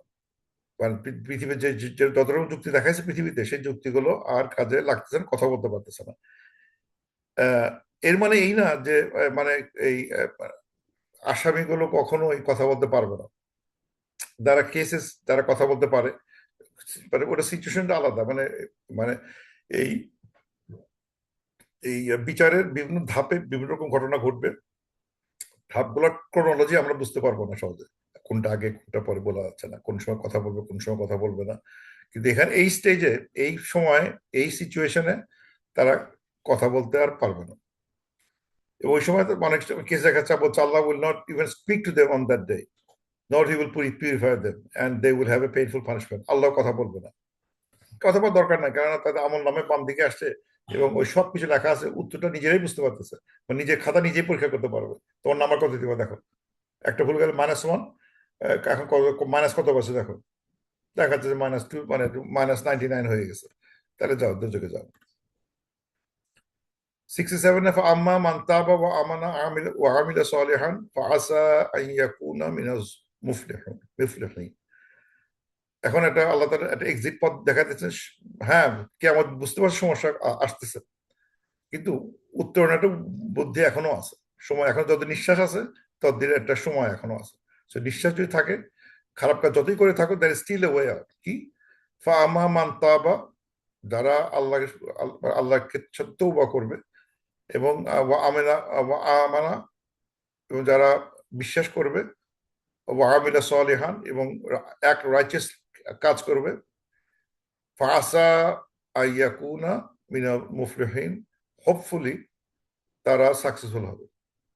কারণ পৃথিবীর যে যত রকম যুক্তি দেখাচ্ছে পৃথিবীতে, সেই যুক্তিগুলো আর কাজে লাগতেছে না, কথা বলতে পারতেছে না। আহ, এর মানে এই না যে মানে এই আসামিগুলো কখনো এই কথা বলতে পারবে না। যারা কেসেস, যারা কথা বলতে পারে, মানে ওটা সিচুয়েশনটা আলাদা। মানে মানে এই এই বিচারের বিভিন্ন ধাপে বিভিন্ন রকম ঘটনা ঘটবে, ধাপগুলোর ক্রোনোলজি আমরা বুঝতে পারবো না সহজে, কোনটা আগে কোনটা পরে বলা যাচ্ছে না, কোন সময় কথা বলবে কোন সময় কথা বলবে না। কিন্তু এখানে এই স্টেজে, এই সময়, এই সিচুয়েশনে তারা কথা বলতে আর পারবে না। এবং ওই সময় তো অনেক কেস দেখাচ্ছে বলছে আল্লাহ will not even speak to them on that day, not he will purify them and they will have a painful punishment. আল্লাহ কথা বলবে না, কথা বলার দরকার নাই, কেননা তাদের আমল নামে বাম দিকে আসছে, এবং ওই সব কিছু লেখা আছে, উত্তরটা নিজেরাই বুঝতে পারতেছে, নিজের খাতা নিজেই পরীক্ষা করতে পারবে। তোমার নাম্বার কত দিবা দেখো, একটা ভুল গেলে -1, এখন কত মাইনাস কত পাচ্ছে দেখো, দেখা যাচ্ছে যে -2 মানে -99 হয়ে গেছে। তাহলে যাও দুর্যোগে যাও। 67 فأما من تاب وآمن وعمل صالحا فعسى أن يكون من المفلحين। এখন একটা আল্লাহ তাআলা একটা এক্সিট পথ দেখা যাচ্ছে। হ্যাঁ, কিয়ামত বুঝতে পারছে সমস্যা আসতেছে, কিন্তু উত্তরণের একটা বুদ্ধি এখনো আছে, সময় এখন, যত নিঃশ্বাস আছে ততদিন একটা সময় এখনো আছে। তো নিঃশ্বাস যদি থাকে, খারাপ কাজ যতই করে থাকো, there still a way out. কি? ফাআমা মান তাবা, যারা আল্লাহকে তওবা করবে, এবং আমানা, এবং যারা বিশ্বাস করবে, ওয়া আমিলা সালিহান, এবং এক রাইচাস কাজ করবে, ফাসা আইয়াকুনা মিনাল মুফলিহিন, হোপফুলি তারা সাকসেসফুল হবে।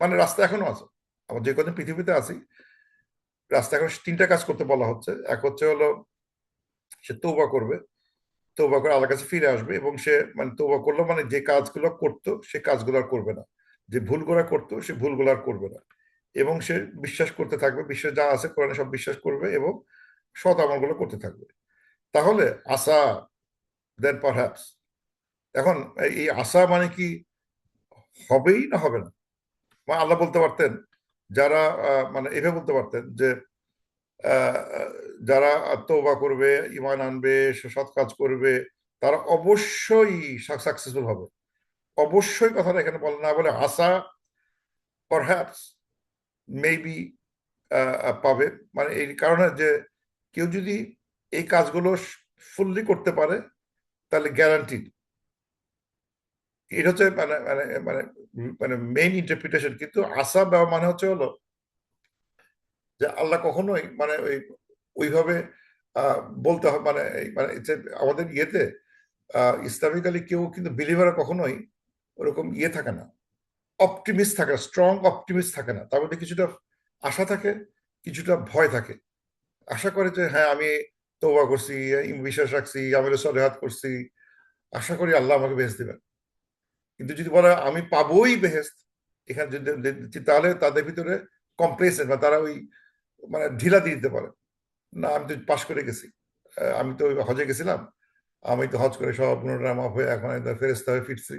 মানে রাস্তা এখনো আছে, আমরা যে কদিন পৃথিবীতে আছি, রাস্তায় এখন তিনটা কাজ করতে বলা হচ্ছে। এক হচ্ছে হলো সে তৌবা করবে, তৌবা করে আল্লাহর কাছে ফিরে আসবে, এবং সে মানে তৌবা করলো মানে যে কাজগুলো করতো সে কাজগুলো আর করবে না, যে ভুলগুলো করতো সে ভুলগুলো আর করবে না, এবং সে বিশ্বাস করতে থাকবে, বিশ্বাস যা আছে কোরআনে সব বিশ্বাস করবে এবং সৎ আমলগুলো করতে থাকবে। তাহলে আশা, দেন পারহ্যাপস। এখন এই আশা মানে কি হবেই না হবে না? মানে আল্লাহ বলতে পারতেন, যারা মানে এভাবে বলতে পারতেন যে আহ, যারা তওবা করবে, ঈমান আনবে, সৎ কাজ করবে, তারা অবশ্যই সাকসেসফুল হবে। অবশ্যই কথাটা এখানে বলে না, বলে আশা, পারহ্যাপস, মেবি পাবে। মানে এই কারণে যে কেউ যদি এই কাজগুলো ফুললি করতে পারে তাহলে গ্যারান্টি। এটা হচ্ছে মানে মানে মানে মানে মেইন ইন্টারপ্রিটেশন। কিন্তু আশা দেওয়া মানে হচ্ছে হলো যে আল্লাহ কখনোই মানে ওইভাবে আহ, বলতে হবে মানে মানে আমাদের ইয়েতে ইসলামিক্যালি কেউ কিন্তু বিলিভাররা কখনোই ওরকম ইয়ে থাকে না, অপটিমিস্ট থাকে না, স্ট্রং অপটিমিস্ট থাকে না। তার মধ্যে কিছুটা আশা থাকে, কিছুটা ভয় থাকে। আশা করে যে হ্যাঁ আমি তওবা করছি, বিশ্বাস রাখছি, আমলে সলেহাত করছি, আশা করি আল্লাহ আমাকে বেহেশত দিবেন। কিন্তু যদি বলে আমি পাবোই বেহেশত, এখানে যদি তাহলে তাদের ভিতরে কমপ্লেসেন্ট বা তারা ওই মানে ঢিলা দিয়ে দিতে পারে। না আমি তো পাশ করে গেছি, আমি তো হজে গেছিলাম, আমি তো হজ করে সব গুণাহ মাফ হয়ে এখন ফেরেশতা হয়ে ফিরছি,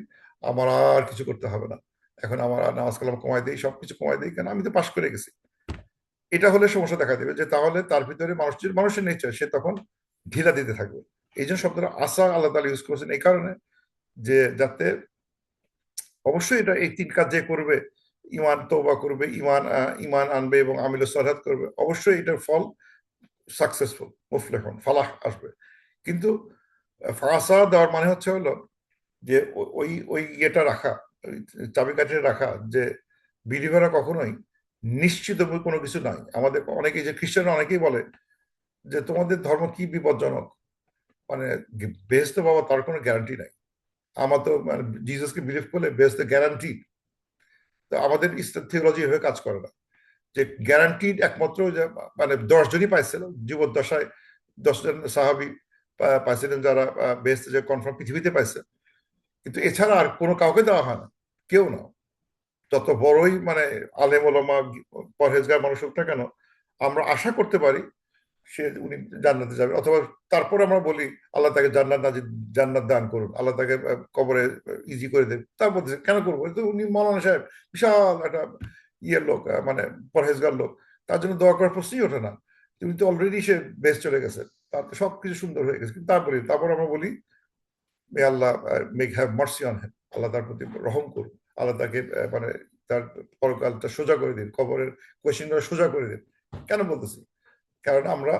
আমার আর কিছু করতে হবে না, এখন আমার আর নামাজ কালাম কমাই দিই, সবকিছু কমাই দিই, কেন আমি তো পাশ করে গেছি। এটা হলে সমস্যা দেখা দেবে, যে তাহলে তার ভিতরে মানুষের নেচার, সে তখন ঢিলা দিতে থাকবে। এই জন্য শব্দটা আশা আল্লাহ তাআলা ইউজ করেছেন এই কারণে, যে যাতে অবশ্যই এটা এই তিন কাজ যে করবে, ইমান তওবা করবে, ইমান আনবে এবং আমিল সালাত করবে, অবশ্যই এটার ফল সাকসেসফুল, মুফলিহুন, ফালাহ আসবে। কিন্তু ফাঁসা দেওয়ার মানে হচ্ছে হলো যে ওই ওই ইয়েটা রাখা, ওই চাবিকাঠিটা রাখা, যে বিলিভাররা কখনোই নিশ্চিত কোনো কিছু নাই। আমাদের অনেকেই, যে খ্রিস্টানরা অনেকেই বলে যে তোমাদের ধর্ম কি বিপজ্জনক, মানে বেহেশতে পাওয়া তার কোনো গ্যারান্টি নাই। আমার তো মানে জিসাসকে বিলিভ করলে বেহেশতে গ্যারান্টি। তো আমাদের ইসলাম থিওলজি এভাবে কাজ করে না, যে গ্যারান্টিড একমাত্র যে মানে 10 জনই পাইছিল জীবদ্দশায়, 10 জন সাহাবি পাইছিলেন যারা বেহেশতে যে কনফার্ম পৃথিবীতে পাইছে। কিন্তু এছাড়া আর কোনো কাউকে দেওয়া হয় না, কেউ না। যত বড়ই মানে আলেম ওলামা পরহেজগার মানুষ হোক না কেন, আমরা আশা করতে পারি সে উনি জান্নাতে যাবে, অথবা তারপর আমরা বলি আল্লাহ তাকে জান্নাত দান করুন, আল্লাহ তাকে কবরে ইজি করে দেন। তারপর বলতেছে কেন করবো, তো উনি মৌলানা সাহেব বিশাল একটা ইয়ের লোক, মানে পরহেজগার লোক, তার জন্য দোয়া করার প্রশ্নই ওঠে না। তুমি তো অলরেডি সে বেশ চলে গেছে, তার তো সবকিছু সুন্দর হয়ে গেছে। কিন্তু তারপর আমরা বলি মে আল্লাহ make have mercy on him, আল্লাহ তার প্রতি রহম করুন, আল্লাহ তাকে মানে তার পরকালটা সোজা করে দিন, কবরের কোয়েশ্চেনটা সোজা করে দিন। কেন বলতেছি? কারণ আমরা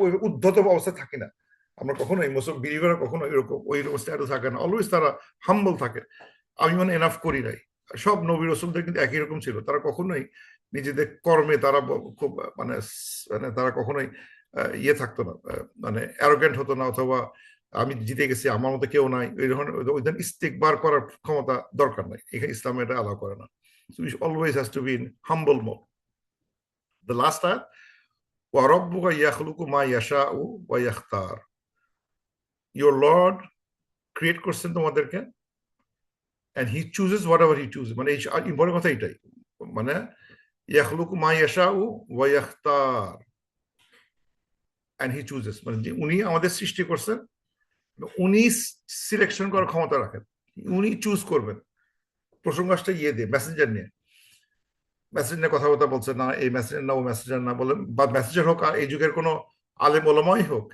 ওই উদ্ধত অবস্থায় থাকি না। আমরা কখনোই মুসলিম বিলিভার কখনো এরকম ওই স্ট্যাটাস থাকে না, অলওয়েজ তারা হাম্বল থাকে। আমি মানে এনাফ করি নাই। সব নবী রসুলদের কিন্তু একই রকম ছিল, তারা কখনোই নিজেদের কর্মে তারা খুব মানে মানে তারা কখনোই ইয়ে থাকতো না, মানে অ্যারোগেন্ট হতো না, অথবা আমি জিতে গেছি আমার মতো কেউ নাই ওই ধরনের ওই ধরনের ইস্তেকবার করার ক্ষমতা দরকার নাই। এখানে ইসলাম এটা অ্যালাউ করে না। So you always has to be in humble mode. The last ayat, وَرَبُّكَ يَخْلُقُ مَا يَشَاءُ وَيَخْتَارُ. Your Lord create করছেন তোমাদেরকে, and he chooses whatever he chooses। মানে এই ইম্পর্টেন্ট কথা এটাই, মানে ইয়াখলুকু মা ইয়াশাউ ওয়া ইয়াখতার, and he chooses, মানে উনি আমাদের সৃষ্টি করছেন, উনি সিলেকশন করার ক্ষমতা রাখেন, উনি চুজ করবেন। প্রসঙ্গ আসতে ইয়ে দিয়ে মেসেঞ্জার নিয়ে, মেসেঞ্জার নিয়ে কথাবার্তা বলছে না, এই মেসেঞ্জার না ও মেসেঞ্জার না বলেন, বা মেসেঞ্জার হোক আর এই যুগের কোনো আলেম ওলামাই হোক,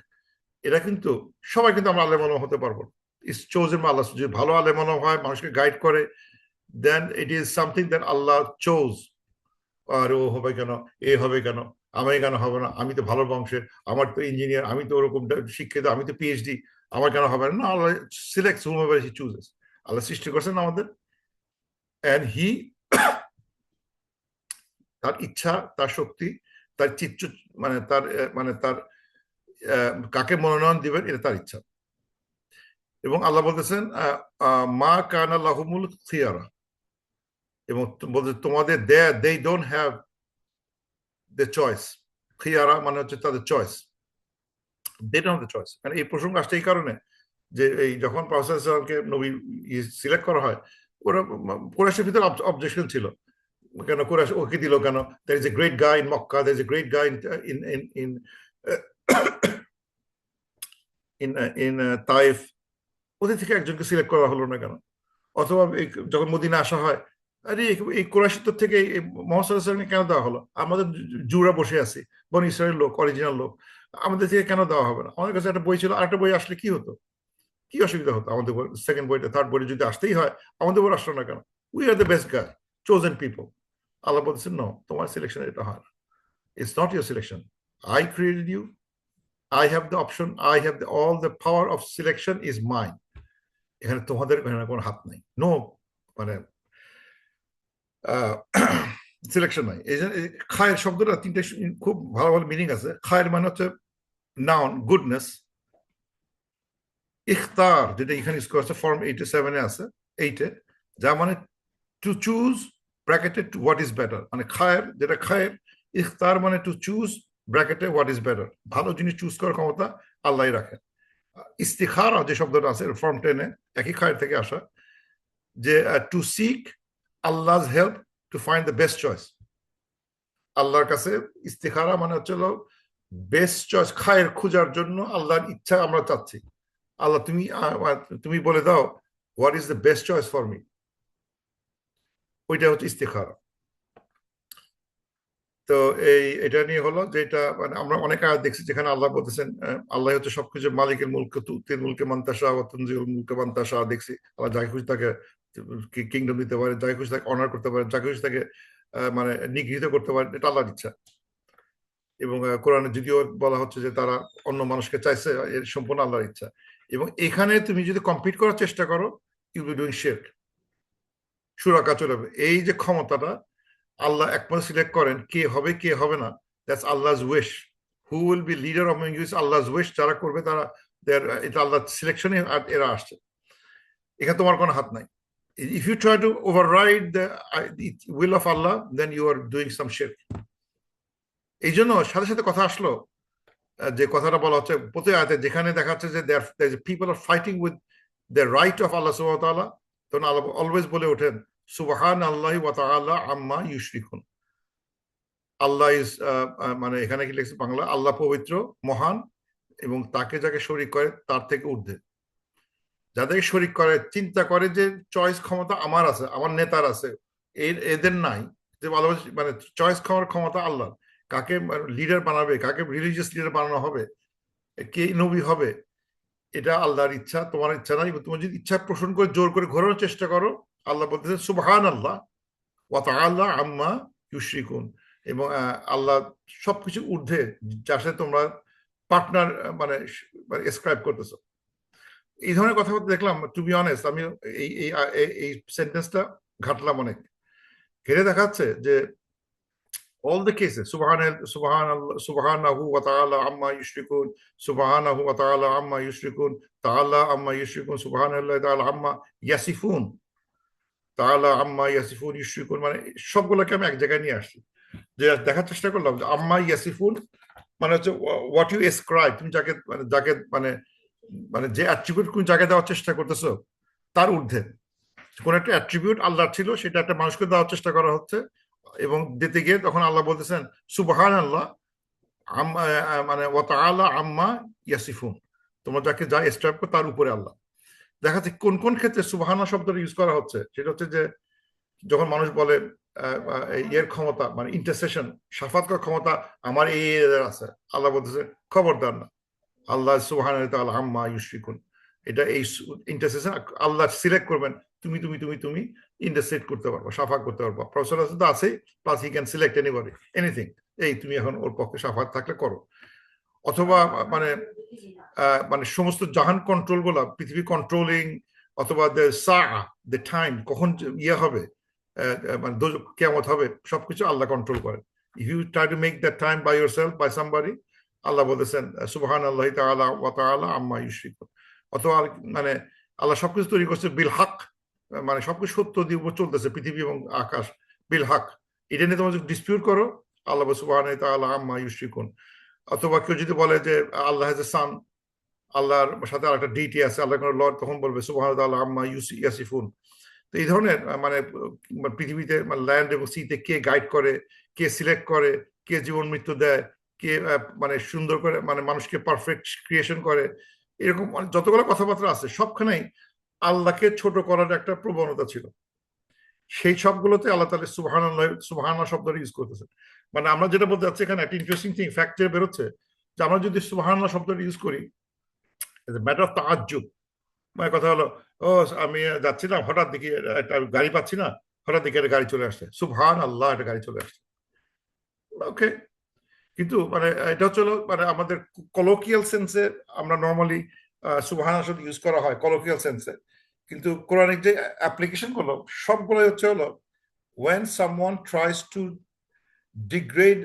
এরা কিন্তু সবাই কিন্তু আমরা আলেম ওলামা হতে পারবো। ইটস চোজেন বাই আল্লাহ। যদি ভালো আলেম ওলামা হয়, মানুষকে গাইড করে, then it is something that আল্লাহ চোজ। আর ও হবে কেন, এ হবে কেন, আমি কেন হবে না, আমি তো ভালো বংশের, আমার তো ইঞ্জিনিয়ার, আমি তো ওরকম শিক্ষিত, আমি তো পিএইচডি, আমার কেন হবে না? আল্লাহ সিলেক্টস হুমএভার হি চুজেস। আল্লাহ সৃষ্টি করছেন আমাদের, এন্ড হি, তার ইচ্ছা, তার শক্তি, তার চিত্ত, মানে তার মানে তার কাকে মনোনয়ন দিবেন এটা তার ইচ্ছা। এবং আল্লাহ বলতেছেন মা কানা লাহুমুল খিয়ারা, এবং বলছে তোমাদের they don't have the choice. খিয়ারা মানে হচ্ছে তাদের choice, they don't have the choice। মানে এই প্রসঙ্গ আসছে এই কারণে যে এই যখন প্রফেসরকে নবী সিলেক্ট করা হয়, ওরা কুরাইশের ভিতরে অবজেকশন ছিল, কেন কুরাইশ ওকে দিল কেন, there is a great guy in Makkah, there is a great guy in Taif, ওদের থেকে একজনকে সিলেক্ট করা হলো না কেন? অথবা যখন মদিনা আসা হয়, আরে এই কুরাইশের থেকে মোহাম্মদ সাল্লাল্লাহু আলাইহি ওয়াসাল্লামকে কেন দেওয়া হলো? আমাদের জুরা বসে আছি, বনি ইসরায়েলের লোক, অরিজিনাল লোক, আমাদের থেকে কেন দেওয়া হবে না? আমাদের কাছে একটা বই ছিল, আরেকটা বই আসলে কি হতো, কি অসুবিধা হতো? আমাদের সেকেন্ড বইটা থার্ড বইটা যদি আসতেই হয়, আমাদের বই আসলো না কেন? We are the best guy, chosen people. আল্লাহ বলছেন নো, তোমার সিলেকশন এটা হয় না, it's not your selection, I created you, I have the option, I have the all the power of selection is mine. এখানে তোমাদের এখানে কোনো হাত নাই, নো মানে সিলেকশন নাই। এই জন্য খায়ের শব্দটা তিনটে খুব ভালো ভালো মিনিং আছে। খায়ের মানে হচ্ছে নাউন গুডনেস, ইখতার যেটা এখানে ইউজ করা আছে ফর্ম 87 আছে, 8 যা মানে টু চুজ ব্র্যাকেটে হোয়াট ইজ বেটার, মানে খায়ের যেটা খায়ের, ইখতার মানে টু চুজ ব্র্যাকেটে হোয়াট ইজ বেটার, ভালো জিনিস চুজ করার ক্ষমতা আল্লাহ রাখেন। ইস্তিখারা যে শব্দটা আছে ফর্ম 10 একই খায়ের থেকে আসা, যে টু সিক আল্লাহ's help to find the best choice. আল্লাহর কাছে ইস্তিখারা মানে হচ্ছে বেস্ট চয়েস, খায়ের খোঁজার জন্য আল্লাহর ইচ্ছা আমরা চাচ্ছি, আল্লাহ তুমি তুমি বলে দাও what is the best choice for me, ওইটা হচ্ছে ইস্তিখারা। তো এটা নিয়ে হলো যে এটা মানে আমরা অনেক আয়াত দেখছি যেখানে আল্লাহ বলতেছেন আল্লাহ হচ্ছে সবকিছু মালিকের মুলক, তুতির মুলকে মান্তাসা ওয়া তুনজিল মুলকে মান্তাসা। দেখছি আল্লাহ যাকে খুশি তাকে কিংডম দিতে পারে, যাকে খুশি তাকে অনার করতে পারে, যাকে খুশি তাকে মানে নিগৃহীত করতে পারে, এটা আল্লাহর ইচ্ছা। এবং কোরআনে যদিও বলা হচ্ছে যে তারা অন্য মানুষকে চাইছে, এর সম্পূর্ণ আল্লাহর ইচ্ছা। এবং এখানে তুমি যদি কমপ্লিট করার চেষ্টা করো, ইউ বি ডুইং শিরক, শুরাকা চলে যাবে। এই যে ক্ষমতাটা আল্লাহ একমাত্র সিলেক্ট করেন কে হবে কে হবে না, দ্যাটস আল্লাহ's উইশ। Who will be leader of you is আল্লাহ's উইশ। যারা করবে তারা এটা আল্লাহ সিলেকশনে এরা আসছে, এখানে তোমার কোনো হাত নাই। If you try to override the will of Allah, then you are doing some শিরক। এই জন্য সাথে সাথে কথা আসলো যে কথাটা বলা হচ্ছে প্রতি আয়াতে, যেখানে দেখা যাচ্ছে যে people are fighting with the right of আল্লাহ সুবহানাহু ওয়া তাআলা, তখন আল্লাহ অলওয়েজ বলে ওঠেন সুবহানাল্লাহি ওয়া তাআলা আম্মা ইউশরিকুন। আল্লাহ ইজ মানে এখানে কি লিখছে বাংলা, আল্লাহ পবিত্র মহান এবং তাকে যাকে শরীক করে তার থেকে ঊর্ধ্বে। যাদেরকে শরীক করে চিন্তা করে যে চয়েস ক্ষমতা আমার আছে, আমার নেতার আছে, এদের নাই, যে ভালোবাসি মানে চয়েস খাওয়ার ক্ষমতা আল্লাহ, কাকে লিডার বানাবে, কাকে রিলিজিয়াস লিডার বানানো হবে, কে নবী হবে, এটা আল্লাহর ইচ্ছা, তোমার ইচ্ছা নাই। তুমি যদি ইচ্ছা পোষণ করে জোর করে ঘোরানোর চেষ্টা করো, আল্লাহ বলতেছে সুবহানাল্লাহ ওয়া তাআলা আম্মা ইউশরিকুন। এবং আল্লাহ সবকিছু ঊর্ধ্বে, যার সাথে তোমরা পার্টনার মানে এসক্রাইব করতেছো। এই ধরনের কথাবার্তা দেখলাম। টু বি অনেস্ট, আমি এই এই সেন্টেন্সটা ঘাটলাম অনেক, ঘেরে দেখাচ্ছে যে all the cases subhanahu wa ta'ala amma yushrikun, subhanahu wa ta'ala amma yushrikun, ta'ala amma yushrikun, subhanallahi ta'ala amma yasifun, ta'ala amma yasifun yushrikun, মানে সবগুলোকে আমি এক জায়গায় নিয়ে আসছি, যে দেখার চেষ্টা করলাম যে আম্মা ইয়াসিফুন মানে হচ্ছে হোয়াট ইউ এসক্রাইব, তুমি যাকে মানে যাকে মানে মানে যে অ্যাট্রিবিউট তুমি যাকে দেওয়ার চেষ্টা করতেছো তার ঊর্ধ্বে কোন একটা অ্যাট্রিবিউট আল্লাহর ছিল, সেটা একটা মানুষকে দেওয়ার চেষ্টা করা হচ্ছে, এবং দিতে গিয়ে তখন আল্লাহ বলতেছেন সুবহানাল্লাহ মানে ওয়া তাআলা আম্মা ইয়াসিফুন, তোমরা যাকে যা এসক্রাইব করো তার উপরে আল্লাহ। দেখা যাচ্ছে কোন কোন ক্ষেত্রে সুবহানা শব্দটা ইউজ করা হচ্ছে, সেটা হচ্ছে যে যখন মানুষ বলে এর ক্ষমতা মানে ইন্টারসেশন, শাফাত করার ক্ষমতা আমার এই আছে, আল্লাহ বলতেছে খবরদার না, আল্লাহ সুবহানাহু তাআলা আম্মা ইউশরিকুন, এটা এই ইন্টারসেশন আল্লাহ সিলেক্ট করবেন, তুমি তুমি তুমি তুমি ইন্টারসেট করতে পারবো, শাফা করতে পারবো। প্রফেসর তো আছেই, plus he can select anybody anything, এই তুমি এখন ওর পক্ষে শাফাত থাকলে করো। অথবা মানে মানে সমস্ত জাহান কন্ট্রোল গুলা, পৃথিবী কন্ট্রোলিং, অথবা দ্য টাইম কখন ইয়ে হবে, মানে কিয়ামত হবে, সবকিছু আল্লাহ কন্ট্রোল করেন। If you try to make that time by yourself by somebody, আল্লাহ বলেছেন সুবহানাল্লাহি তাআলা ওয়া তাআলা আম্মা ইউশরিকুন। অথবা মানে আল্লাহ সবকিছু তৈরি করছে বিল হক, মানে সবকিছু সত্য দিয়ে উপর চলতেছে পৃথিবী এবং আকাশ, বিল হক, এটা নিয়ে তোমরা যদি ডিসপিউট করো, আল্লাহ সুবহানাহু ওয়া তাআলা আম্মা ইউশরিকুন। অথবা কেউ যদি বলে যে আল্লাহ হ্যাজ এ সান, আল্লাহর সাথে আরেকটা ডিটি আছে, আল্লাহ কোনো লর্ড, তখন বলবে সুবহানাহু ওয়া তাআলা আম্মা ইয়াসিফুন। তো এই ধরনের মানে পৃথিবীতে ল্যান্ড এবং সিতে কে গাইড করে, কে সিলেক্ট করে, কে জীবন মৃত্যু দেয়, কে মানে সুন্দর করে মানে মানুষকে পারফেক্ট ক্রিয়েশন করে, এরকম যতগুলো কথাবার্তা আছে সবখানেই আল্লাহকে ছোট করার একটা প্রবণতা ছিল। সেই সবগুলোতে আল্লাহ তাআলা সুবহানাল্লাহ শব্দটা ইউজ করতেছে। মানে আমরা যেটা বলতে চাচ্ছি এখানে একটা ইন্টারেস্টিং থিং ফ্যাক্ট বেরোচ্ছে, যে আমরা যদি সুবহানাল্লাহ শব্দটা ইউজ করি ম্যাটার অফ তাআজ্জুব, মানে কথা হলো, ও আমি যাচ্ছিলাম, হঠাৎ দেখি একটা গাড়ি পাচ্ছি না, হঠাৎ দেখি একটা গাড়ি চলে আসছে, সুবহান আল্লাহ, একটা গাড়ি চলে আসছে, ওকে। কিন্তু মানে এটা হচ্ছে মানে আমাদের কলোকিয়াল সেন্সে আমরা নর্মালি সুবহান আসলে ইউজ করা হয় কলোকিয়াল সেন্সে, কিন্তু কোরআনিক যে অ্যাপ্লিকেশন গুলো সবগুলো হচ্ছে হলো when someone tries to degrade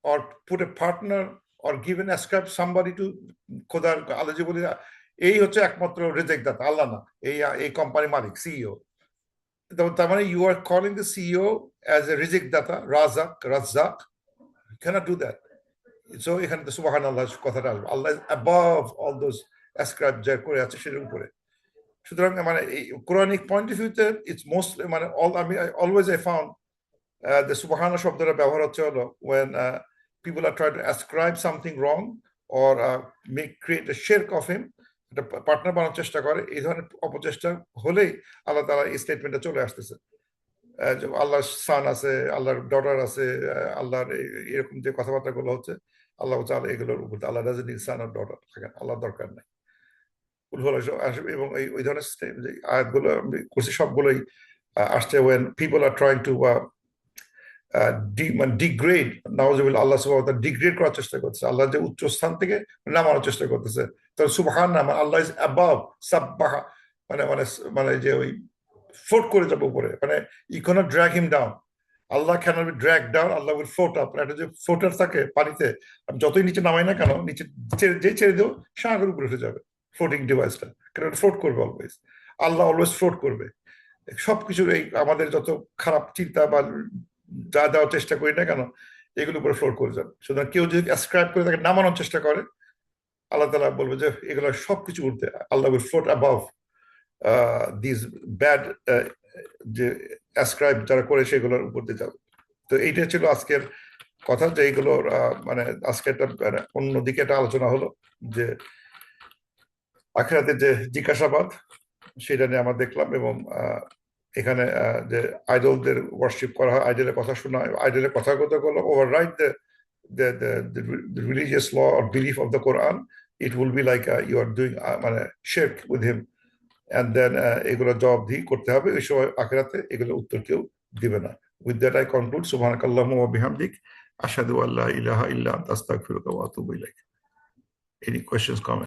or put a partner or give an ascribe somebody to খোদার, আল্লাহ যে বলি এই হচ্ছে একমাত্র রিজেক্ট দাতা, আল্লাহ না, এই কোম্পানি মালিক সিইও। তার মানে you are calling the CEO as a reject দাতা, রাজ্জাক, you cannot do that. So এখানে তো সুবহানাল্লাহ কথাটা আসবে, Allah is above all those ascribe যা করে আছে সেটার উপরে। সুতরাং মানে এই কোরআনিক পয়েন্ট অফ ভিউতে ইটস মোস্ট মানে আমি always I found the subhana শব্দটা ব্যবহার হচ্ছে হলো when people are trying to ascribe something wrong or create a shirk of him, একটা পার্টনার বানানোর চেষ্টা করে, এই ধরনের অপচেষ্টা হলেই আল্লাহ তাআলা এই স্টেটমেন্টটা চলে আসতেছে। আল্লাহর সান আছে, আল্লাহর ডটার আছে, আল্লাহর এরকম যে কথাবার্তা গুলো হচ্ছে, আল্লাহ তাআলা এগুলোর উপর, আল্লাহ doesn't need son or daughter, থাকেন আল্লাহর দরকার নাই। এবং ওই ধরনের আয়াতগুলো করছি সবগুলোই আসছে when people are trying to degrade, নাউজুবিল্লাহ, আল্লাহ সুবহানাহু ওয়া তাআলা ডিগ্রেড করার চেষ্টা করতেছে, আল্লাহ যে উচ্চ স্থান থেকে নামানোর চেষ্টা করতেছে। তখন সুবহান নাম, আল্লাহ ইজ অ্যাবাভ, সাব্বাহা, মানে মানে মানে যে ওই ফ্লোট করে যাবে উপরে, মানে you can't drag him down, Allah can't be drag down, Allah will float up. একটা যে ফ্লোটার থাকে পানিতে, যতই নিচে নামাই না কেন, নিচে যেই ছেড়ে দেবো সাগরের উপরে উঠে যাবে ফ্লোটিং ডিভাইসটা, কারণ ফ্লোট করবে অলওয়েজ, আল্লাহ অলওয়েজ ফ্লোট করবে। সবকিছুর এই আমাদের যত খারাপ চিন্তা বা যা দেওয়ার চেষ্টা করি না কেন, এগুলো উপরে ফ্লোট করে যাবে। সুতরাং কেউ যদি অ্যাসক্রাইব করে তাকে নামানোর চেষ্টা করে, আল্লাহ তাআলা বলবে যে এগুলো সবকিছু উঠতে, Allah will float above this bad, যে অ্যাসক্রাইব যারা করে সেগুলোর উপর দিয়ে যাবে। তো এইটা ছিল আজকের কথা, যে এইগুলোর মানে আজকে একটা অন্যদিকে একটা আলোচনা হলো, যে আখিরাতের যে জিজ্ঞাসাবাদ সেটা নিয়ে আমরা দেখলাম, এবং এখানে যে আইডলদের ওয়ার্শিপ করা হয়, আইডলের কথা শোনা হয়, আইডলের কথাগত করলো overwrite the religious law or belief of the Quran, it will be like you are doing মানে shirk with him, and then এগুলো জবাবদিহি করতে হবে ওই সময় আখিরাতে, এগুলো উত্তর কেউ দিবে না। With that I conclude, subhanakallahumma wa bihamdik, ashhadu an la ilaha illa anta astaghfiruka wa atubu ilaik. Any questions, comments?